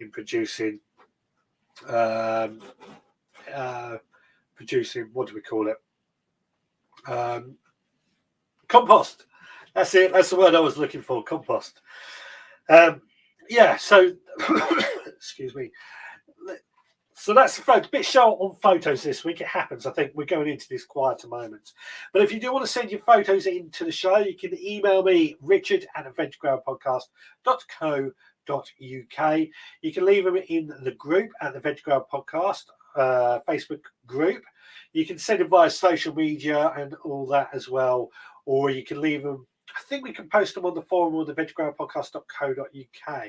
in producing, what do we call it? Compost. That's it. That's the word I was looking for. Compost. Yeah. So, excuse me. So that's the photo. A bit short on photos this week. It happens. I think we're going into this quieter moment. But if you do want to send your photos into the show, you can email me, richard@theveggrowerpodcast.co.uk. You can leave them in the group at the Veg Grower Podcast Facebook group. You can send them via social media and all that as well, or you can leave them. I think we can post them on the forum or the veggrowerpodcast.co.uk,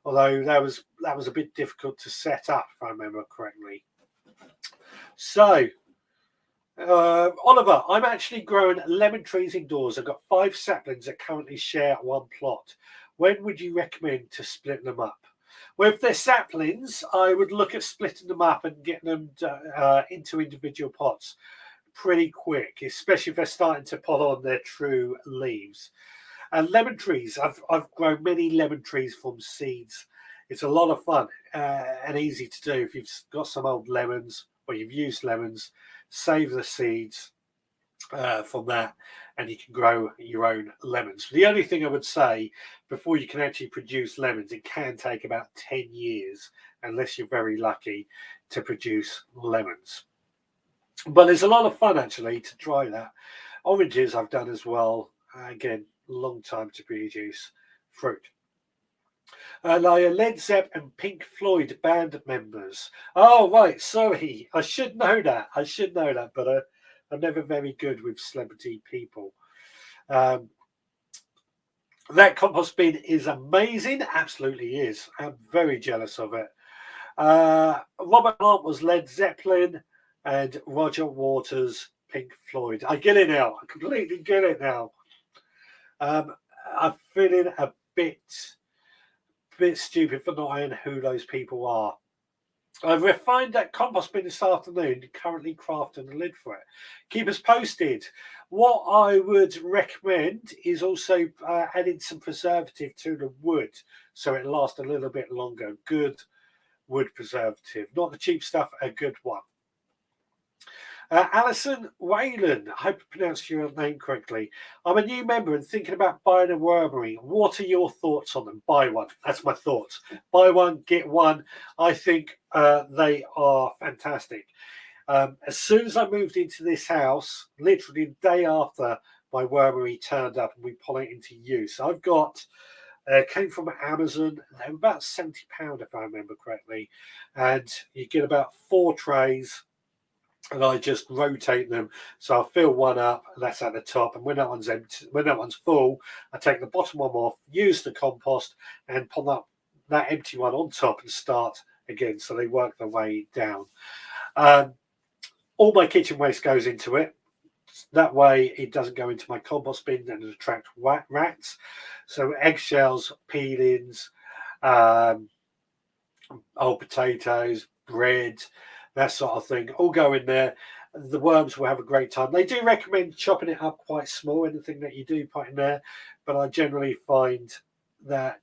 although that was a bit difficult to set up, if I remember correctly. So, Oliver, I'm actually growing lemon trees indoors. I've got 5 saplings that currently share one plot. When would you recommend to split them up? Well, if they're saplings, I would look at splitting them up and getting them into individual pots pretty quick, especially if they're starting to pot on their true leaves. And lemon trees, I've grown many lemon trees from seeds. It's a lot of fun. and easy to do. If you've got some old lemons or you've used lemons, save the seeds from that, and you can grow your own lemons. The only thing I would say, before you can actually produce lemons, it can take about 10 years, unless you're very lucky, to produce lemons. But there's a lot of fun actually to try that. Oranges I've done as well. Again, long time to produce fruit. Led Zepp and Pink Floyd band members. Oh, right. Sorry. I should know that. But I'm never very good with celebrity people. That compost bin is amazing. Absolutely is. I'm very jealous of it. Robert Plant was Led Zeppelin and Roger Waters, Pink Floyd. I get it now. I completely get it now. I'm feeling a bit stupid for not knowing who those people are. I've refined that compost bin this afternoon, currently crafting a lid for it. Keep us posted. What I would recommend is also adding some preservative to the wood so it lasts a little bit longer. Good wood preservative, not the cheap stuff, a good one. Alison Whalen, I hope I pronounced your name correctly. I'm a new member and thinking about buying a wormery. What are your thoughts on them? Buy one. That's my thoughts. Buy one, get one. I think they are fantastic. As soon as I moved into this house, literally the day after my wormery turned up and we put it into use, I've got came from Amazon. They were about £70 if I remember correctly, and you get about 4 trays. And I just rotate them. So I'll fill one up, and that's at the top. And when that one's empty, when that one's full, I take the bottom one off, use the compost, and put that empty one on top and start again. So they work their way down. All my kitchen waste goes into it. That way it doesn't go into my compost bin and attract rats. So eggshells, peelings, old potatoes, bread, that sort of thing, all go in there. The worms will have a great time. They do recommend chopping it up quite small, anything that you do put in there, but I generally find that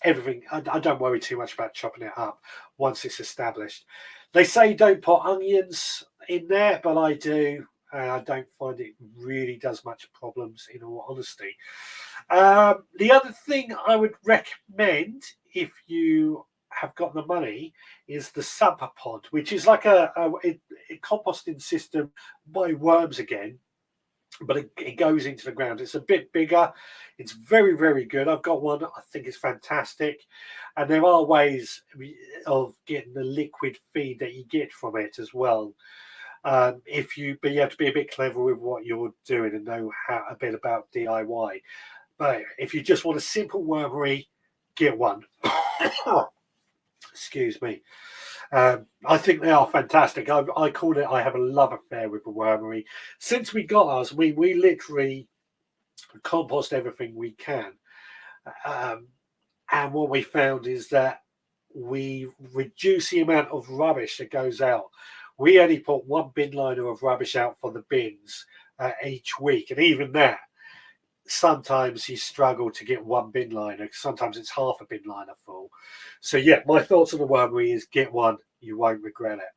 everything, I don't worry too much about chopping it up once it's established. They say don't put onions in there, but I do. I don't find it really does much problems, in all honesty. The other thing I would recommend, if you have got the money, is the sub pod, which is like a composting system by worms again, but it goes into the ground. It's a bit bigger. It's very, very good. I've got one. I think it's fantastic. And there are ways of getting the liquid feed that you get from it as well. But you have to be a bit clever with what you're doing and know a bit about DIY. But if you just want a simple wormery, get one. Excuse me. I think they are fantastic. I call it, I have a love affair with the wormery. Since we got ours, we literally compost everything we can. And what we found is that we reduce the amount of rubbish that goes out. We only put 1 bin liner of rubbish out for the bins each week. And even that, sometimes you struggle to get 1 bin liner. Sometimes it's half a bin liner full. So yeah, my thoughts on the wormery is get one. You won't regret it.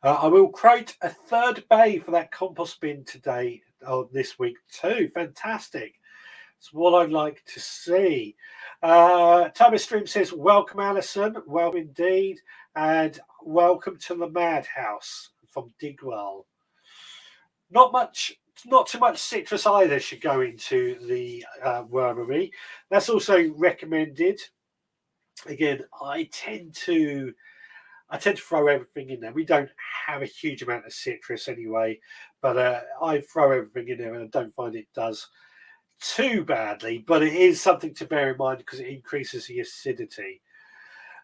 I will create a 3rd bay for that compost bin today or this week too. Fantastic. It's what I'd like to see. Thomas Stream says, welcome, Alison. Welcome indeed. And welcome to the Madhouse from Digwell. Not too much citrus either should go into the wormery. That's also recommended. Again, I tend to throw everything in there. We don't have a huge amount of citrus anyway, but I throw everything in there and I don't find it does too badly, but it is something to bear in mind because it increases the acidity.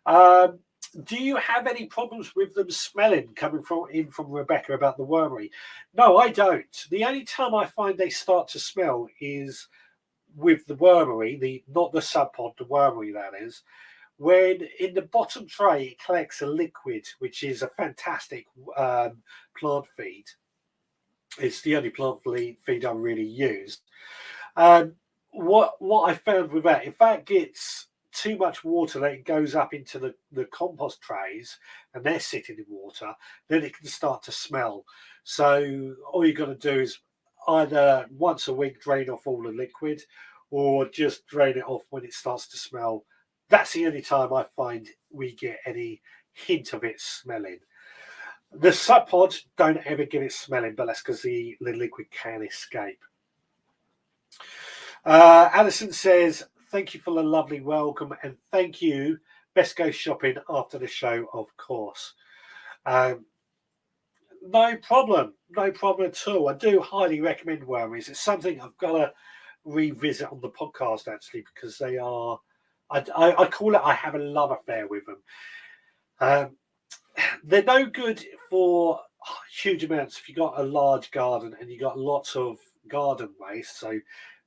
Do you have any problems with them smelling coming from Rebecca about the wormery? No, I don't. The only time I find they start to smell is with the wormery, not the sub pod, the wormery that is, when in the bottom tray it collects a liquid, which is a fantastic plant feed. It's the only plant feed I really use. What I found with that, if that gets too much water that it goes up into the compost trays and they're sitting in water, then it can start to smell. So all you've got to do is either once a week drain off all the liquid, or just drain it off when it starts to smell. That's the only time I find we get any hint of it smelling. The sub pods don't ever get it smelling, but that's because the liquid can escape. Alison says, thank you for the lovely welcome, and thank you. Best go shopping after the show, of course. No problem at all. I do highly recommend wormies. It's something I've got to revisit on the podcast, actually, because they are, I call it, I have a love affair with them. They're no good for huge amounts. If you've got a large garden and you've got lots of garden waste, so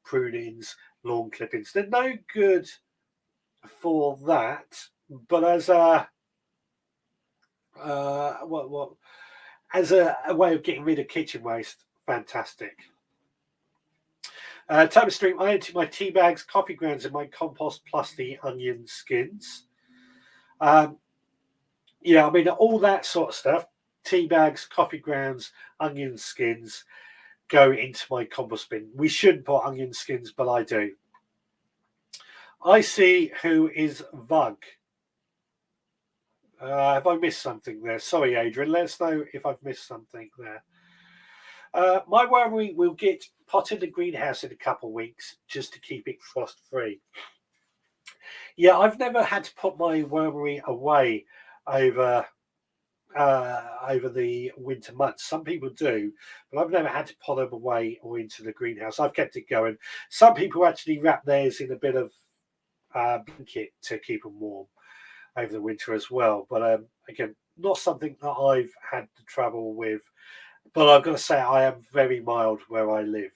prunings, lawn clippings, they're no good for that. But as a as a way of getting rid of kitchen waste, fantastic. Time of stream, I empty my tea bags, coffee grounds in my compost plus the onion skins. Yeah, I mean, all that sort of stuff, tea bags, coffee grounds, onion skins, go into my compost bin. We shouldn't put onion skins, but I do. I see who is Vug. Have I missed something there? Sorry, Adrian. Let us know if I've missed something there. My wormy will get potted in the greenhouse in a couple of weeks just to keep it frost free. Yeah, I've never had to put my wormery away over the winter months. Some people do, but I've never had to put them away or into the greenhouse. I've kept it going. Some people actually wrap theirs in a bit of blanket to keep them warm over the winter as well. But again, not something that I've had the trouble with. But I've got to say, I am very mild where I live.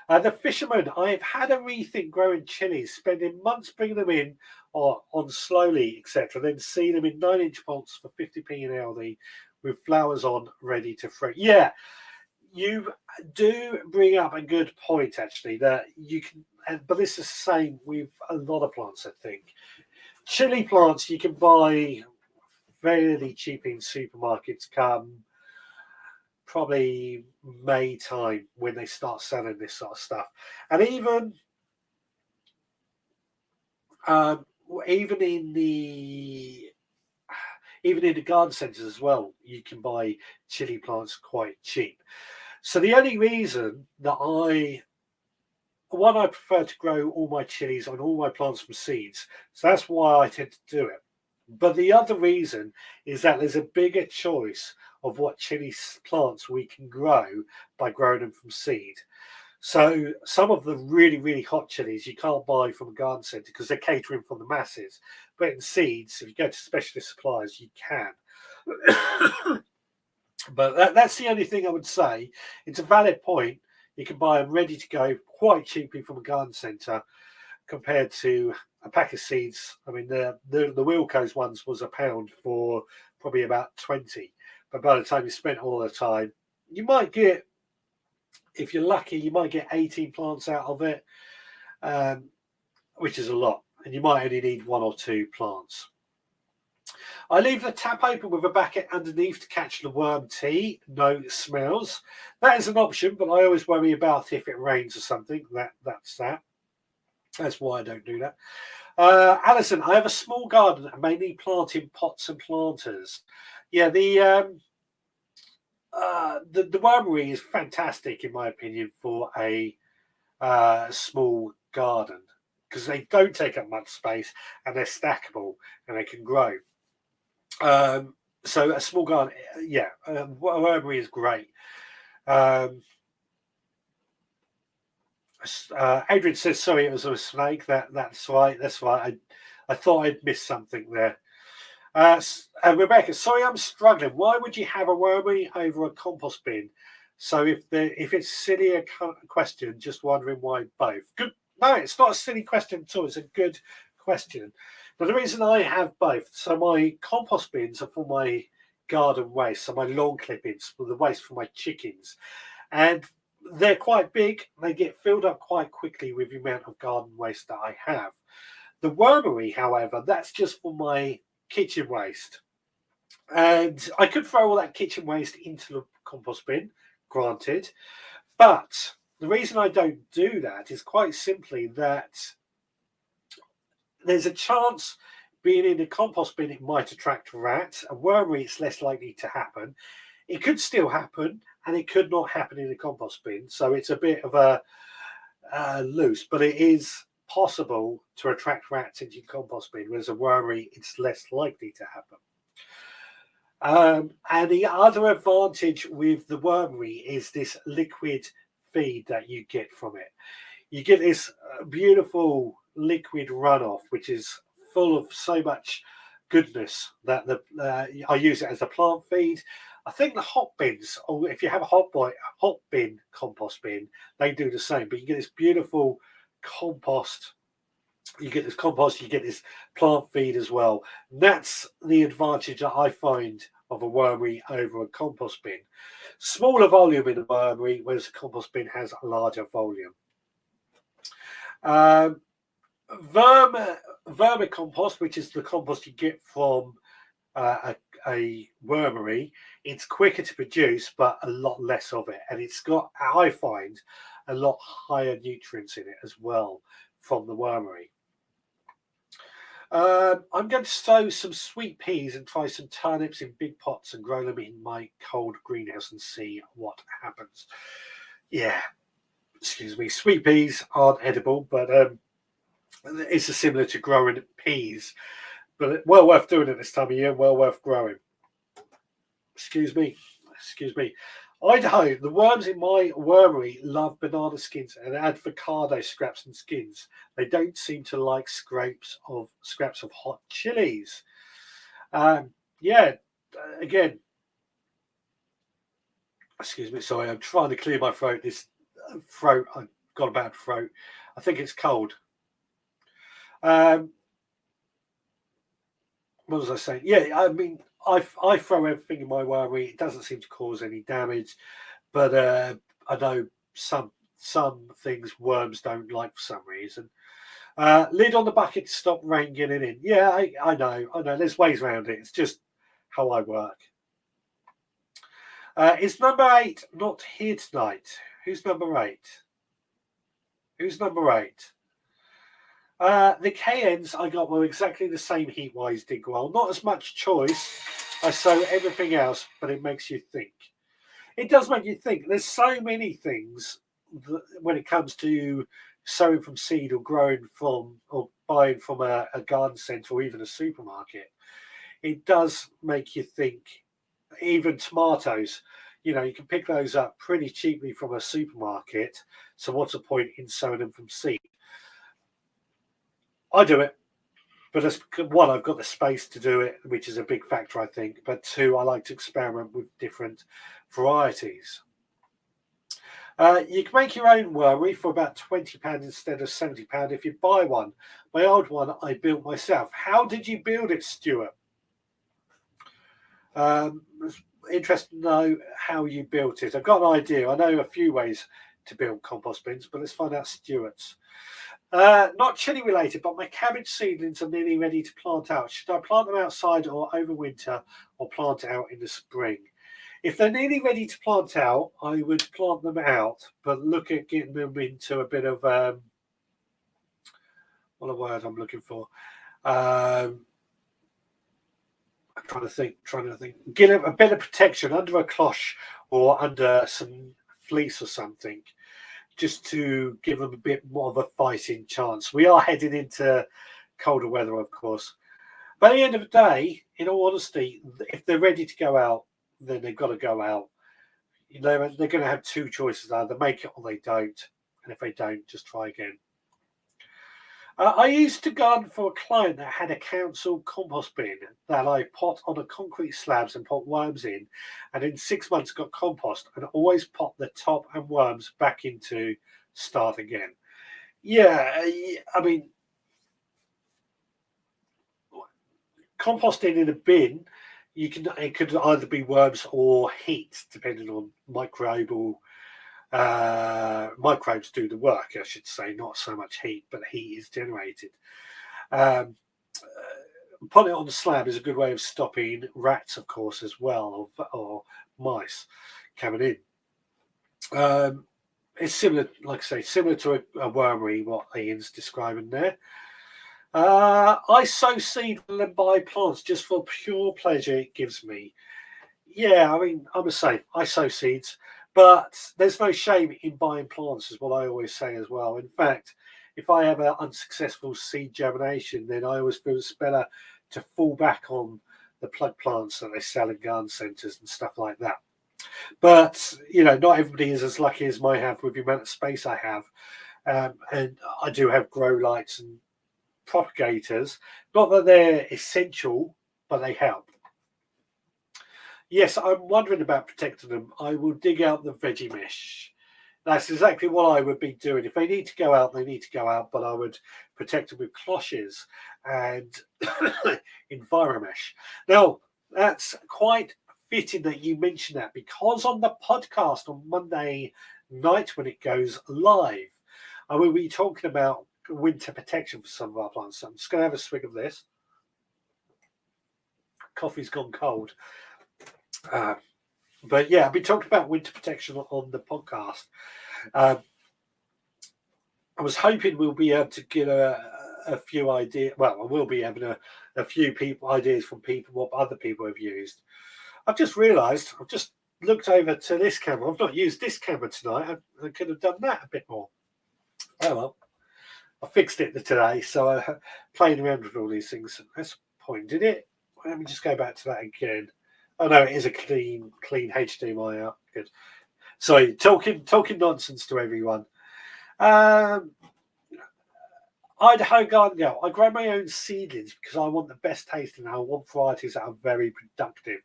The fisherman, I've had a rethink growing chilies, spending months bringing them in on slowly, etc. Then see them in 9-inch pots for 50p an Aldi with flowers on, ready to fry. Yeah, you do bring up a good point, actually, that you can, but this is the same with a lot of plants, I think. Chili plants you can buy fairly cheap in supermarkets come probably May time when they start selling this sort of stuff. And even in the garden centres as well, you can buy chili plants quite cheap. So the only reason that I prefer to grow all my chilies and all my plants from seeds. So that's why I tend to do it. But the other reason is that there's a bigger choice of what chili plants we can grow by growing them from seed. So some of the really, really hot chilies you can't buy from a garden centre because they're catering for the masses. But in seeds, if you go to specialist suppliers, you can. But that's the only thing I would say. It's a valid point. You can buy them ready to go quite cheaply from a garden centre compared to a pack of seeds. I mean, the Wilco's ones was £1 for probably about 20. But by the time you spent all the time, you might get, if you're lucky, you might get 18 plants out of it, which is a lot. And you might only need 1 or 2 plants. I leave the tap open with a bucket underneath to catch the worm tea. No smells. That is an option, but I always worry about if it rains or something. That's that. That's why I don't do that. Alison, I have a small garden and mainly plant in pots and planters. Yeah, the wormery is fantastic in my opinion for a small garden because they don't take up much space and they're stackable and they can grow. So a small garden, yeah, wormery is great. Adrian says, sorry, it was a snake. That's right. I thought I'd missed something there. Rebecca, sorry, I'm struggling. Why would you have a wormy over a compost bin? So if it's silly a question, just wondering why both. Good. No, it's not a silly question at all. It's a good question. But the reason I have both, so my compost bins are for my garden waste, so my lawn clippings, for the waste for my chickens, and they're quite big. They get filled up quite quickly with the amount of garden waste that I have. The wormery, however, that's just for my kitchen waste. And I could throw all that kitchen waste into the compost bin, granted. But the reason I don't do that is quite simply that there's a chance being in a compost bin, it might attract rats. A wormery, it's less likely to happen. It could still happen, and it could not happen in a compost bin. So it's a bit of a loose, but it is possible to attract rats into your compost bin. Whereas a wormery, it's less likely to happen. And the other advantage with the wormery is this liquid feed that you get from it. You get this beautiful liquid runoff, which is full of so much goodness that I use it as a plant feed. I think the hot bins, or if you have a hot bin compost bin, they do the same. But you get this beautiful compost. You get this compost, you get this plant feed as well. And that's the advantage that I find of a wormery over a compost bin. Smaller volume in a wormery, whereas a compost bin has a larger volume. Vermicompost, which is the compost you get from a wormery, it's quicker to produce, but a lot less of it. And it's got, I find, a lot higher nutrients in it as well from the wormery. I'm going to sow some sweet peas and try some turnips in big pots and grow them in my cold greenhouse and see what happens. Yeah, excuse me, sweet peas aren't edible, but it's similar to growing peas. But well worth doing it this time of year, well worth growing. Excuse me. Idaho, the worms in my wormery love banana skins and avocado scraps and skins. They don't seem to like scraps of hot chilies. Yeah, again, excuse me, sorry, I'm trying to clear my throat. This throat, I've got a bad throat. I think it's cold. What was I saying? Yeah, I mean, I throw everything in my wormery. It doesn't seem to cause any damage, but I know some things worms don't like for some reason. Lid on the bucket to stop rain getting in. Yeah, I know. There's ways around it. It's just how I work. Is number 8 not here tonight? Who's number 8? The KNs I got were exactly the same heat-wise dig well. Not as much choice. I sow everything else, but it makes you think. It does make you think. There's so many things that, when it comes to sowing from seed or growing from or buying from a garden centre or even a supermarket. It does make you think. Even tomatoes, you can pick those up pretty cheaply from a supermarket. So what's the point in sowing them from seed? I do it, but as one, I've got the space to do it, which is a big factor, I think. But two, I like to experiment with different varieties. You can make your own wormery for about £20 instead of £70 if you buy one. My old one I built myself. How did you build it, Stuart? It's interesting to know how you built it. I've got an idea. I know a few ways to build compost bins, but let's find out Stuart's. Not chili related, but my cabbage seedlings are nearly ready to plant out. Should I plant them outside or over winter, or plant out in the spring? If they're nearly ready to plant out, I would plant them out, but look at getting them into a bit of what a word I'm looking for. I'm trying to think. Get a bit of protection under a cloche or under some fleece or something, just to give them a bit more of a fighting chance. We are heading into colder weather, of course. But at the end of the day, in all honesty, if they're ready to go out, then they've got to go out. They're going to have two choices: either make it or they don't. And if they don't, just try again. I used to garden for a client that had a council compost bin that I pot on a concrete slabs and put worms in, and in 6 months got compost, and always pot the top and worms back into start again. Yeah, I mean, composting in a bin, it could either be worms or heat, depending on microbial. Microbes do the work, I should say, not so much heat, but heat is generated. Putting it on the slab is a good way of stopping rats, of course, as well, or mice coming in. It's similar, like I say, similar to a wormery, what Ian's describing there. I sow seed and then buy plants just for pure pleasure it gives me. Yeah, I mean, I'm the same. I sow seeds, but there's no shame in buying plants, is what I always say as well. In fact, if I have an unsuccessful seed germination, then I always feel it's better to fall back on the plug plants that they sell in garden centres and stuff like that. But, not everybody is as lucky as I have with the amount of space I have. And I do have grow lights and propagators. Not that they're essential, but they help. Yes, I'm wondering about protecting them. I will dig out the veggie mesh. That's exactly what I would be doing. If they need to go out, they need to go out, but I would protect them with cloches and Enviromesh. Now, that's quite fitting that you mentioned that, because on the podcast on Monday night when it goes live, I will be talking about winter protection for some of our plants. So I'm just going to have a swig of this. Coffee's gone cold. But yeah, I'll be talking about winter protection on the podcast. I was hoping we'll be able to get a few ideas. Well, I will be having a few ideas from people, what other people have used. I've just realised, I've just looked over to this camera. I've not used this camera tonight. I could have done that a bit more. Oh well, I fixed it today, so I'm playing around with all these things. That's pointed it. Let me just go back to that again. Oh no, it is a clean HDMI out. Good. Sorry, talking nonsense to everyone. Idaho Garden Girl. I grow my own seedlings because I want the best taste and I want varieties that are very productive.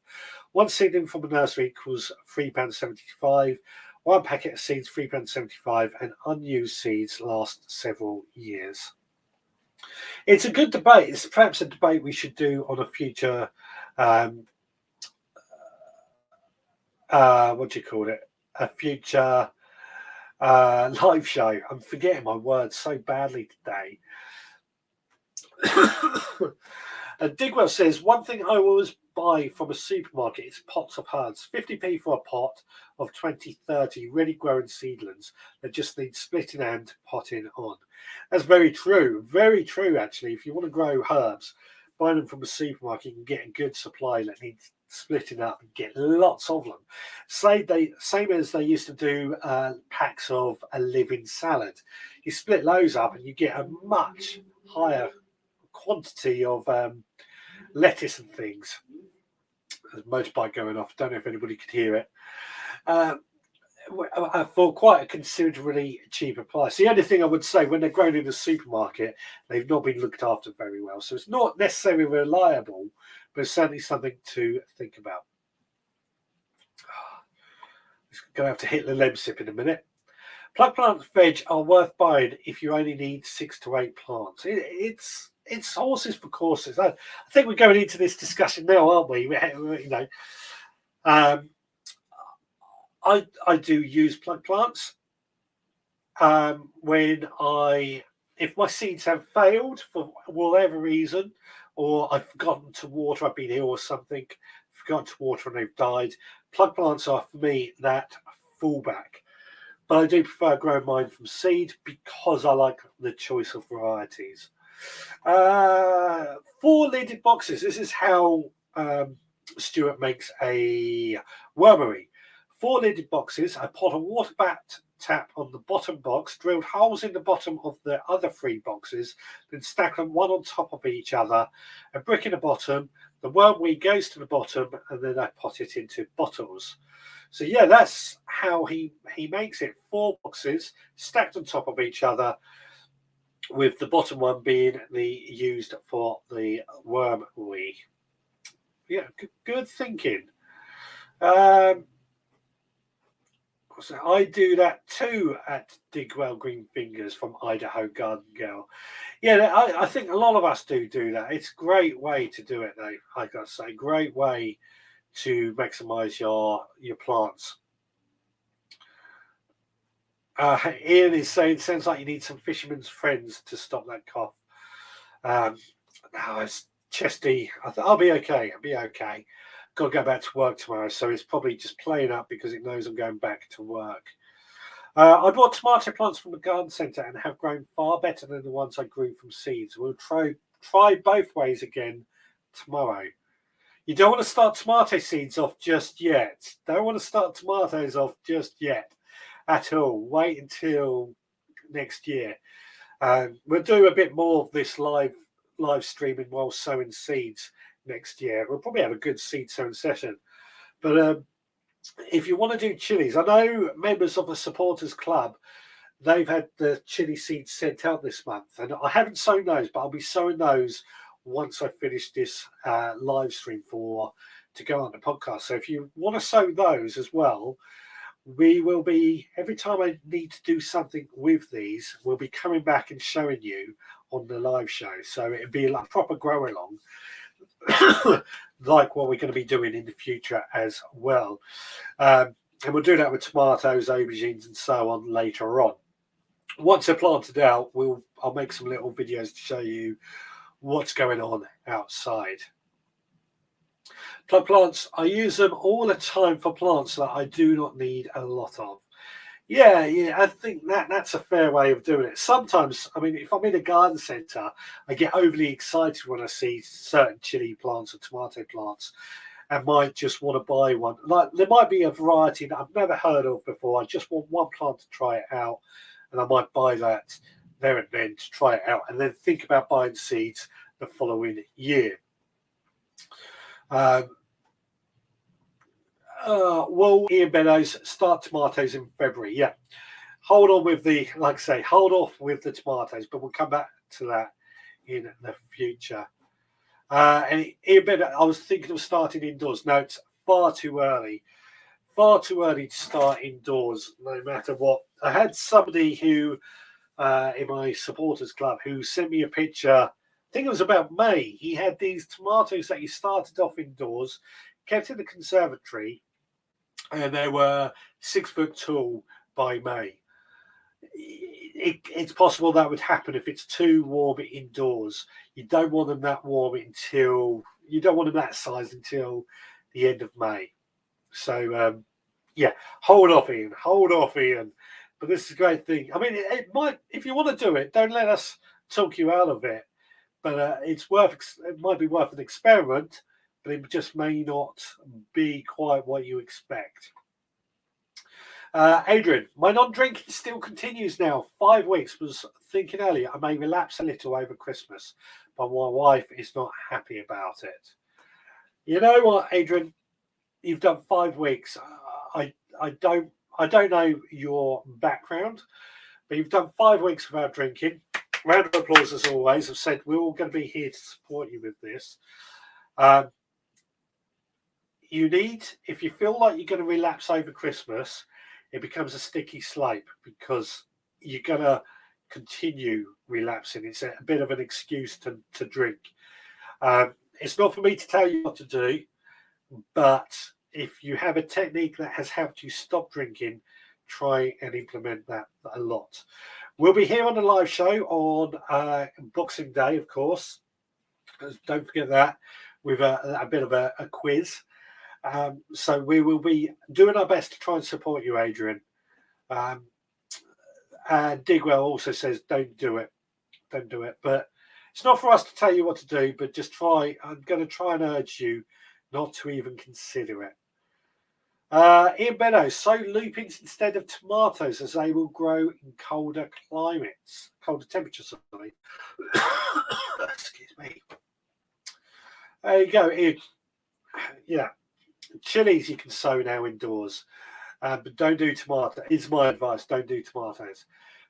One seedling from a nursery equals £3.75. One packet of seeds, £3.75, and unused seeds last several years. It's a good debate. It's perhaps a debate we should do on a future what do you call it? A future live show. I'm forgetting my words so badly today. Digwell says, one thing I always buy from a supermarket is pots of herbs. 50p for a pot of 20-30 ready grown seedlings that just need splitting and potting on. That's very true. Very true, actually. If you want to grow herbs, buy them from a supermarket, you can get a good supply that needs splitting up and get lots of them. Same as they used to do packs of a living salad. You split those up and you get a much higher quantity of lettuce and things. There's a motorbike going off. I don't know if anybody could hear it. For quite a considerably cheaper price. The only thing I would say, when they're grown in a supermarket, they've not been looked after very well. So it's not necessarily reliable, but it's certainly something to think about. I'm going to have to hit the lemsip in a minute. Plug plants veg are worth buying if you only need 6 to 8 plants. It's horses for courses. I think we're going into this discussion now, aren't we? I do use plug plants if my seeds have failed for whatever reason, or I've forgotten to water, I've been ill or something, forgotten to water and they've died. Plug plants are for me that fallback. But I do prefer growing mine from seed because I like the choice of varieties. 4 lidded boxes. This is how Stuart makes a wormery. 4 lidded boxes. I put a water tap on the bottom box, drilled holes in the bottom of the other 3 boxes, then stack them one on top of each other, a brick in the bottom, the wormweed goes to the bottom, and then I pot it into bottles. So yeah, that's how he makes it. 4 boxes stacked on top of each other, with the bottom one being used for the wormweed. Yeah, good thinking. So I do that too at Digwell Green Fingers from Idaho Garden Girl. Yeah, I think a lot of us do that. It's a great way to do it, though. I gotta say, great way to maximise your plants. Ian is saying, sounds like you need some fisherman's friends to stop that cough. It's chesty. I'll be okay. Got to go back to work tomorrow, so it's probably just playing up because it knows I'm going back to work. I bought tomato plants from the garden centre and have grown far better than the ones I grew from seeds. We'll try both ways again tomorrow. You don't want to start tomato seeds off just yet. Don't want to start tomatoes off just yet at all. Wait until next year. We'll do a bit more of this live streaming while sowing seeds next year. We'll probably have a good seed sowing session. But if you want to do chilies, I know members of the supporters club, they've had the chili seeds sent out this month, and I haven't sown those, but I'll be sowing those once I finish this live stream to go on the podcast. So if you want to sow those as well, we will be, every time I need to do something with these, we'll be coming back and showing you on the live show. So it'll be like a proper grow along, like what we're going to be doing in the future as well. And we'll do that with tomatoes, aubergines, and so on later on. Once they're planted out, I'll make some little videos to show you what's going on outside. Plug plants, I use them all the time for plants that I do not need a lot of. Yeah, I think that's a fair way of doing it. Sometimes, I mean, if I'm in a garden centre, I get overly excited when I see certain chili plants or tomato plants and might just want to buy one. Like, there might be a variety that I've never heard of before. I just want one plant to try it out, and I might buy that there and then to try it out, and then think about buying seeds the following year. Will Ian Beddoes start tomatoes in February? Yeah. Hold on with hold off with the tomatoes, but we'll come back to that in the future. And Ian Beddoes, I was thinking of starting indoors. No, it's far too early. Far too early to start indoors, no matter what. I had somebody who, in my supporters club, who sent me a picture. I think it was about May. He had these tomatoes that he started off indoors, kept in the conservatory, and they were 6 foot tall by May. It's possible that would happen if it's too warm indoors. You don't want them that warm you don't want them that size until the end of May. So, yeah, hold off, Ian. But this is a great thing. I mean, it might, if you want to do it, don't let us talk you out of it. But it might be worth an experiment, but it just may not be quite what you expect. Adrian, my non-drinking still continues now. 5 weeks. Was thinking earlier I may relapse a little over Christmas, but my wife is not happy about it. You know what, Adrian? You've done 5 weeks. I don't know your background, but you've done 5 weeks without drinking. Round of applause as always. I've said we're all going to be here to support you with this. If you feel like you're going to relapse over Christmas, it becomes a sticky slope because you're going to continue relapsing. It's a bit of an excuse to drink. It's not for me to tell you what to do, but if you have a technique that has helped you stop drinking, try and implement that a lot. We'll be here on the live show on Boxing Day, of course. Don't forget that, with a bit of a quiz. So we will be doing our best to try and support you, Adrian. And Digwell also says, don't do it. But it's not for us to tell you what to do, but just try. I'm going to try and urge you not to even consider it. Ian Beddoes, sow lupins instead of tomatoes as they will grow in colder temperatures. Sorry. Excuse me. There you go, Ian. Yeah, chilies you can sow now indoors, but don't do tomatoes. Is my advice. Don't do tomatoes.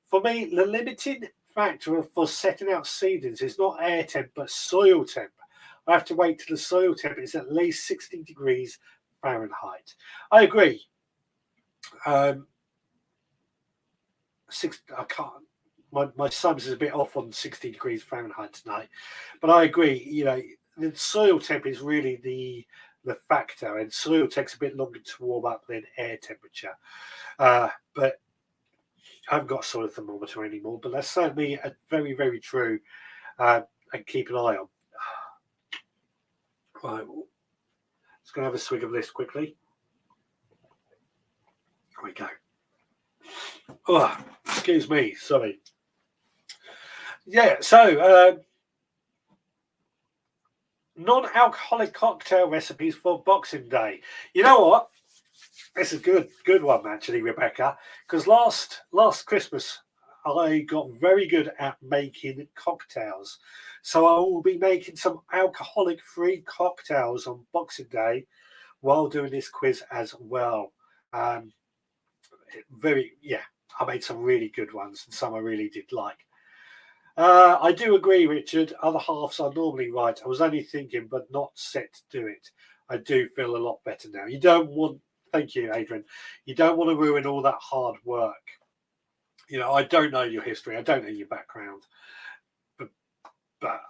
For me, the limiting factor for setting out seedlings is not air temp, but soil temp. I have to wait till the soil temp is at least 60 degrees Fahrenheit. I agree. I can't. My son's is a bit off on 60 degrees Fahrenheit tonight, but I agree. You know, the soil temp is really the factor, and soil takes a bit longer to warm up than air temperature. But I haven't got a soil thermometer anymore, but that's certainly very, very true. and keep an eye on. Right, just going to have a swig of this quickly. Here we go. Oh, excuse me, sorry. Yeah, so non-alcoholic cocktail recipes for Boxing Day. You know what? It's a good one actually, Rebecca. Because last Christmas I got very good at making cocktails, so I will be making some alcoholic-free cocktails on Boxing Day while doing this quiz as well. I made some really good ones and some I really did like. I do agree, Richard. Other halves are normally right. I was only thinking, but not set to do it. I do feel a lot better now. You don't want, thank you, Adrian. You don't want to ruin all that hard work. You know, I don't know your history. I don't know your background, but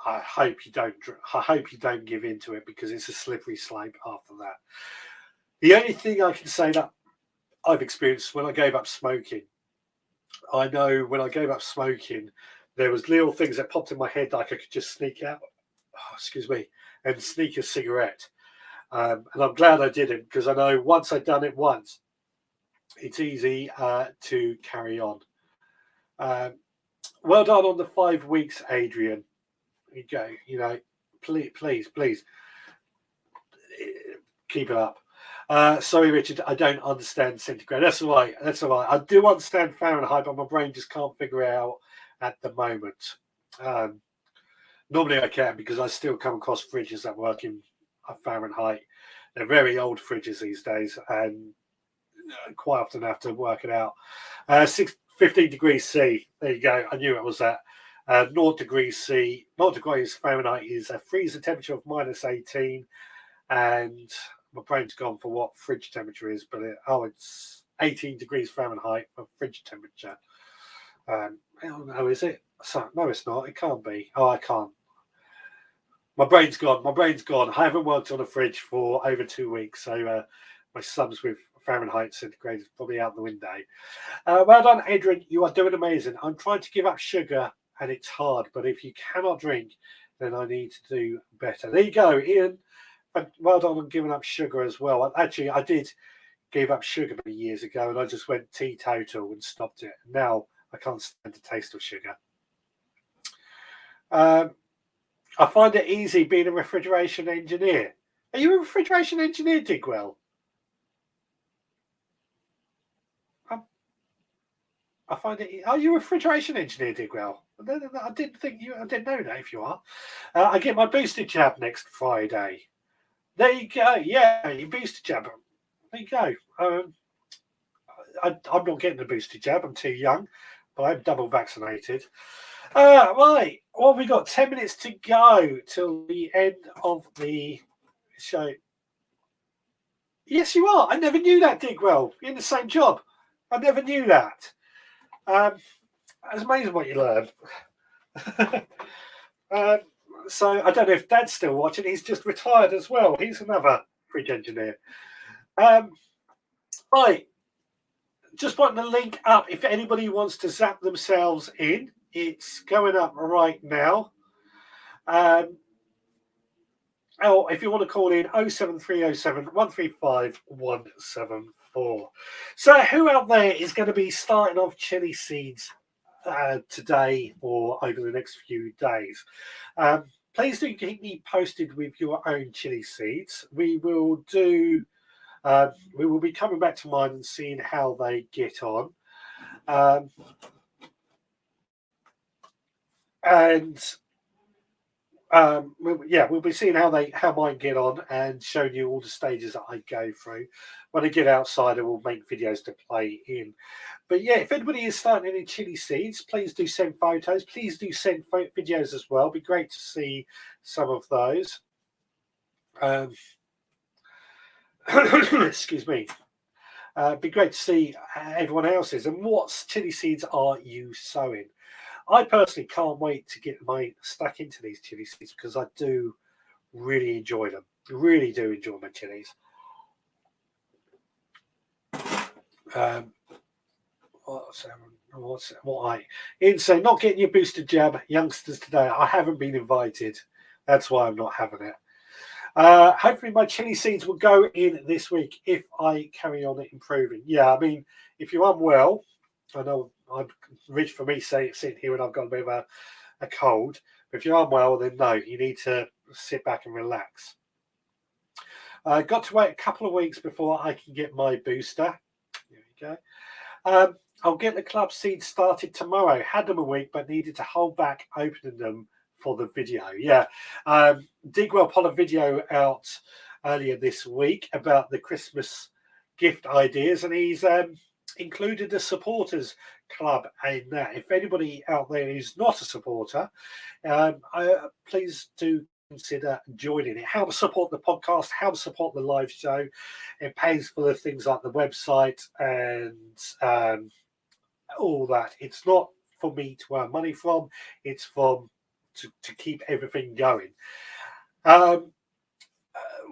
I hope you don't. I hope you don't give in to it, because it's a slippery slope after that. The only thing I can say that I've experienced when I gave up smoking, I know when I gave up smoking, there was little things that popped in my head, like I could just sneak out, and sneak a cigarette. And I'm glad I didn't, because I know once I'd done it once, it's easy to carry on. Well done on the 5 weeks, Adrian. There you go. You know, please keep it up. Sorry, Richard, I don't understand centigrade. That's all right. I do understand Fahrenheit, but my brain just can't figure it out at the moment. Normally I can, because I still come across fridges that work in Fahrenheit. They're very old fridges these days, and quite often I have to work it out. 15 degrees C. There you go. I knew it was that. 0 degrees C. 0 degrees Fahrenheit is a freezer temperature of -18, and my brain's gone for what fridge temperature is, but it's 18 degrees Fahrenheit for fridge temperature. No, is it? No, it's not. It can't be. Oh, I can't. My brain's gone. I haven't worked on a fridge for over 2 weeks, so my sums with Fahrenheit centigrade is probably out the window. Well done, Adrian. You are doing amazing. I'm trying to give up sugar, and it's hard, but if you cannot drink, then I need to do better. There you go, Ian. Well done on giving up sugar as well. Actually, I did give up sugar many years ago, and I just went teetotal and stopped it. Now I can't stand the taste of sugar. I find it easy being a refrigeration engineer. Are you a refrigeration engineer, Digwell? I find it. Are you a refrigeration engineer, Digwell? I didn't think you. I didn't know that. If you are, I get my booster jab next Friday. There you go. Yeah, your booster jab. There you go. I'm not getting the booster jab. I'm too young, but I'm double vaccinated. Right. Well, we got 10 minutes to go till the end of the show. Yes, you are. I never knew that, Digwell. You're in the same job. I never knew that. It's amazing what you learn. So I don't know if Dad's still watching. He's just retired as well. He's another fridge engineer. Right. Just putting the link up if anybody wants to zap themselves in. It's going up right now. If you want to call in, 07307 135 174. So who out there is going to be starting off chili seeds today or over the next few days? Please do keep me posted with your own chili seeds. We will be coming back to mine and seeing how they get on. We'll be seeing how mine get on and showing you all the stages that I go through. When I get outside, I will make videos to play in. But yeah, if anybody is starting any chili seeds, please do send photos. Please do send videos as well. It'd be great to see some of those. Excuse me. It'd be great to see everyone else's. And what chili seeds are you sowing? I personally can't wait to get stuck into these chili seeds, because I do really enjoy them. I really do enjoy my chilies. Ian saying, not getting your booster jab, youngsters today. I haven't been invited. That's why I'm not having it. Hopefully my chili seeds will go in this week if I carry on improving. Yeah, I mean, if you're unwell, I know I'm rich for me sitting here and I've got a bit of a cold. But if you're unwell, then no, you need to sit back and relax. Got to wait a couple of weeks before I can get my booster. There you go. I'll get the club seeds started tomorrow. Had them a week, but needed to hold back opening them for the video. Yeah. Digwell put a video out earlier this week about the Christmas gift ideas, and he's included the supporters club in that. If anybody out there is not a supporter, please do consider joining it. Help support the podcast, help support the live show. It pays for the things like the website and all that. It's not for me to earn money from, it's from to keep everything going.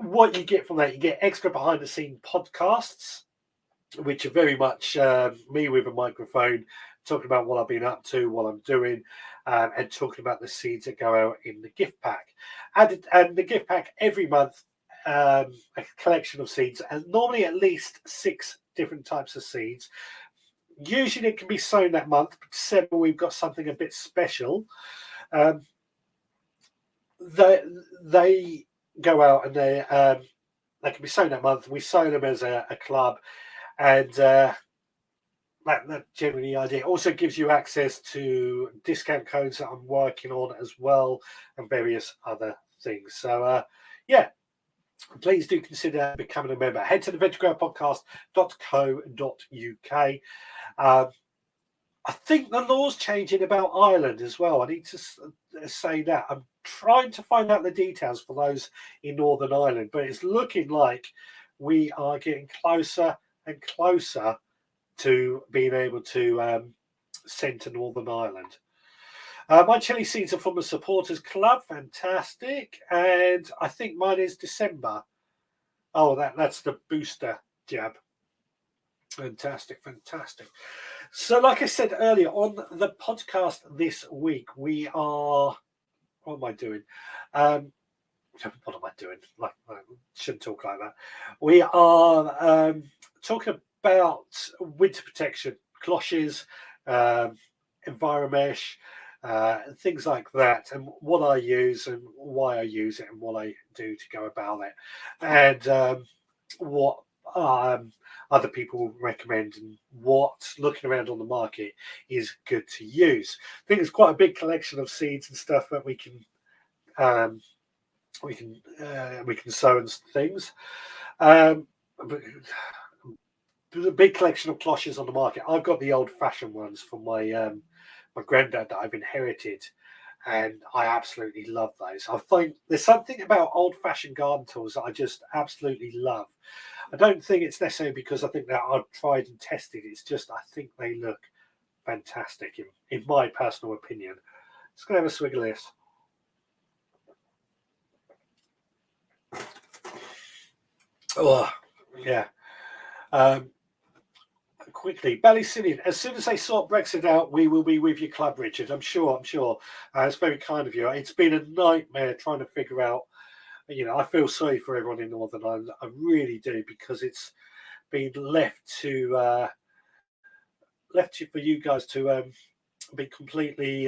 What you get from that, you get extra behind the scene podcasts, which are very much me with a microphone talking about what I've been up to, what I'm doing, and talking about the seeds that go out in the gift pack. And the gift pack every month, a collection of seeds, and normally at least 6 different types of seeds. Usually it can be sown that month, but December we've got something a bit special. They go out and they can be sown that month. We sow them as a club, and that generally the idea. It also gives you access to discount codes that I'm working on as well, and various other things. So yeah, please do consider becoming a member. Head to the veggrowpodcast.co.uk. I think the law's changing about Ireland as well. I need to say that. I'm trying to find out the details for those in Northern Ireland, but it's looking like we are getting closer and closer to being able to send to Northern Ireland. My chili seeds are from the Supporters Club. Fantastic. And I think mine is December. Oh, that's the booster jab. Fantastic. So, like I said earlier, on the podcast this week, we are... What am I doing? What am I doing? I shouldn't talk like that. We are talking about winter protection, cloches, Enviromesh, things like that, and what I use and why I use it and what I do to go about it, and what other people recommend and what, looking around on the market, is good to use. I think it's quite a big collection of seeds and stuff that we can sow and things. There's a big collection of cloches on the market. I've got the old-fashioned ones from my my granddad that I've inherited, and I absolutely love those. I think there's something about old-fashioned garden tools that I just absolutely love. I don't think it's necessarily because I think that I've tried and tested. It's just I think they look fantastic in my personal opinion. Just gonna have a swig of this. Oh yeah. Quickly, Ballysillian. As soon as they sort Brexit out, we will be with your club, Richard. I'm sure. It's very kind of you. It's been a nightmare trying to figure out. I feel sorry for everyone in Northern Ireland. I really do, because it's been left for you guys to be completely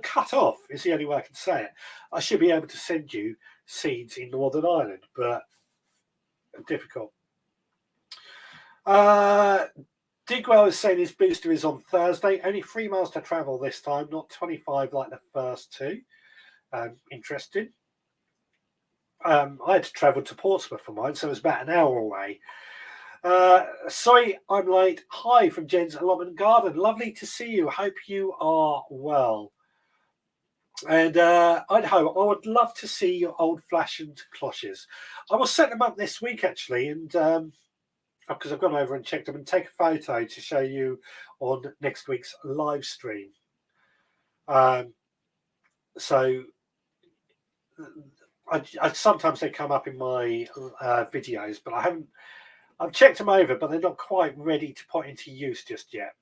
cut off. Is the only way I can say it. I should be able to send you seeds in Northern Ireland, but difficult. Digwell is saying his booster is on Thursday. Only 3 miles to travel this time, not 25 like the first 2. Interesting. I had to travel to Portsmouth for mine, so it was about an hour away. Sorry, I'm late. Hi from Jen's Allotment Garden. Lovely to see you. Hope you are well. And Idaho, I would love to see your old-fashioned cloches. I will set them up this week, actually, and because I've gone over and checked them, and take a photo to show you on next week's live stream. So I sometimes they come up in my videos, but I haven't I've checked them over, but they're not quite ready to put into use just yet.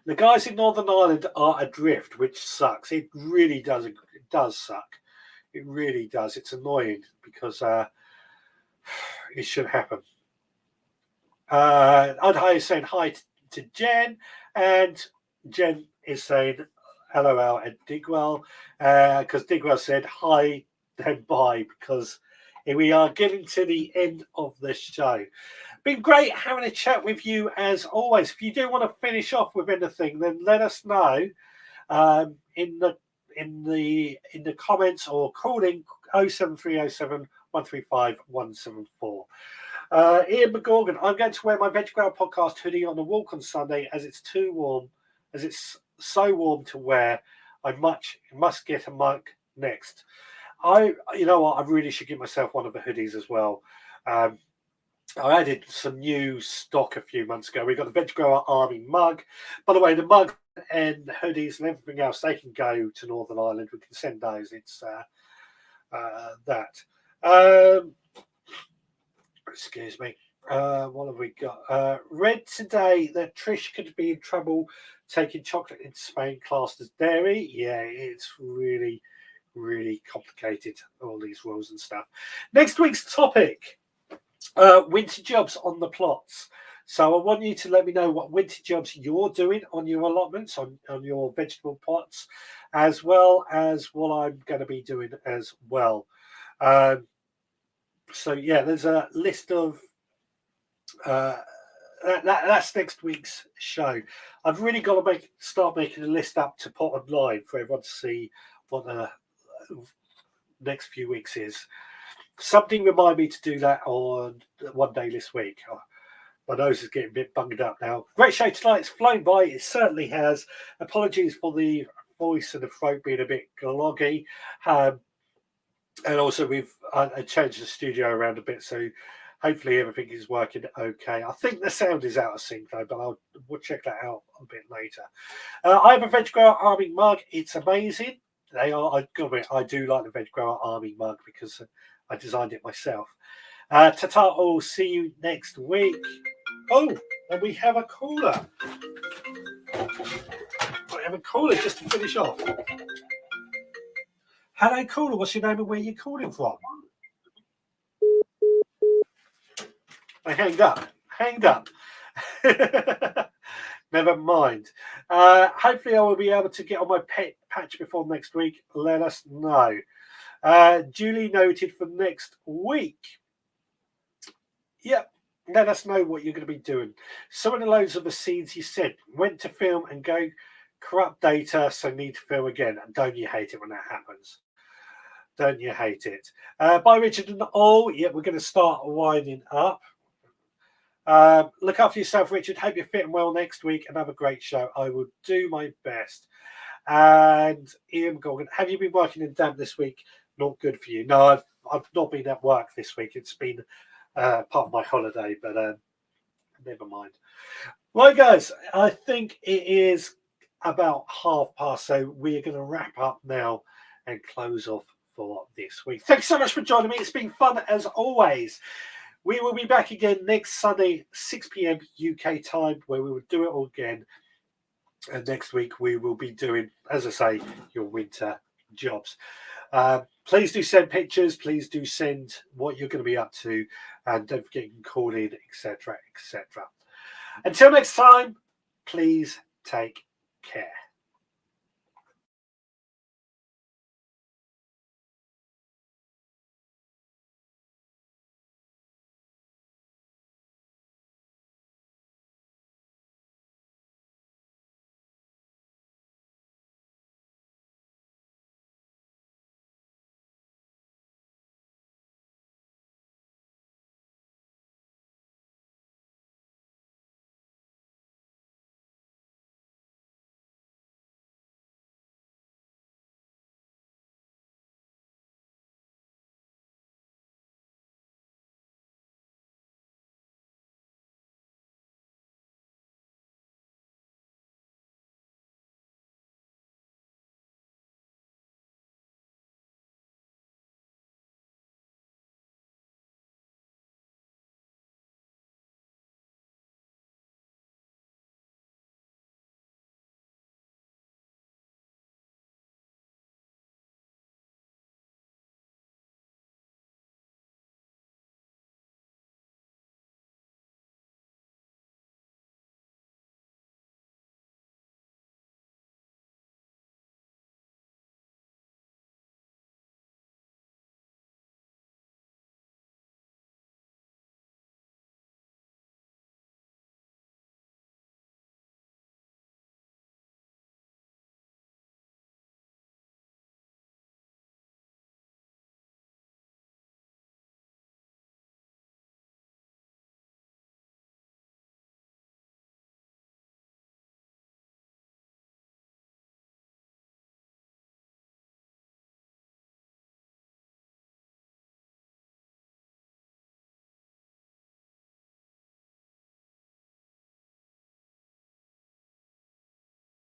The guys in Northern Ireland are adrift, which sucks. It really does. It does suck. It really does. It's annoying because it should happen. Untitled is saying hi to Jen, and Jen is saying LOL and Digwell, because Digwell said hi, then bye, because we are getting to the end of the show. Been great having a chat with you as always. If you do want to finish off with anything, then let us know in the comments, or calling 07307 135 174. Ian McGorgan, I'm going to wear my Veg Grower podcast hoodie on a walk on Sunday as it's too warm, as it's so warm to wear. I must get a mug next. You know what? I really should get myself one of the hoodies as well. I added some new stock a few months ago. We got the Veg Grower Army mug. By the way, the mug and the hoodies and everything else, they can go to Northern Ireland. We can send those. It's that. Excuse me. What have we got? Read today that Trish could be in trouble taking chocolate into Spain classed as dairy. Yeah, it's really, really complicated, all these rules and stuff. Next week's topic, winter jobs on the plots. So I want you to let me know what winter jobs you're doing on your allotments, on your vegetable plots, as well as what I'm going to be doing as well. So yeah, there's a list of that's next week's show. I've really got to start making a list up to put online for everyone to see what the next few weeks is. Something remind me to do that on one day this week. My nose is getting a bit bunged up now. Great show tonight. It's flown by. It certainly has. Apologies for the voice and the throat being a bit gloggy. And also we've changed the studio around a bit, so hopefully everything is working okay. I think the sound is out of sync though, but we'll check that out a bit later. I have a Veg Grower Army mug. It's amazing. I do like the Veg Grower Army mug because I designed it myself. Ta-ta, all. See you next week. Oh, and we have a caller. I have a caller just to finish off. Hello, caller. What's your name and where are you calling from? I hanged up. Never mind. Hopefully I will be able to get on my pet patch before next week. Let us know. Duly noted for next week. Yep. Let us know what you're going to be doing. Some of the loads of the scenes you said went to film and go corrupt data, so need to film again. And don't you hate it when that happens? Don't you hate it? Bye, Richard and all. Yeah, we're going to start winding up. Look after yourself, Richard. Hope you're fitting well next week and have a great show. I will do my best. And Ian Gorgon, have you been working in damp this week? Not good for you. No, I've not been at work this week. It's been part of my holiday, but never mind. Right, guys, I think it is about past, so we're going to wrap up now and close off for this week. Thanks so much for joining me. It's been fun as always. We will be back again next Sunday, 6 p.m. UK time, where we will do it all again. And next week we will be doing, as I say, your winter jobs. Please do send pictures. Please do send what you're going to be up to. And don't forget you can call in, etc., etc. Until next time, please take care.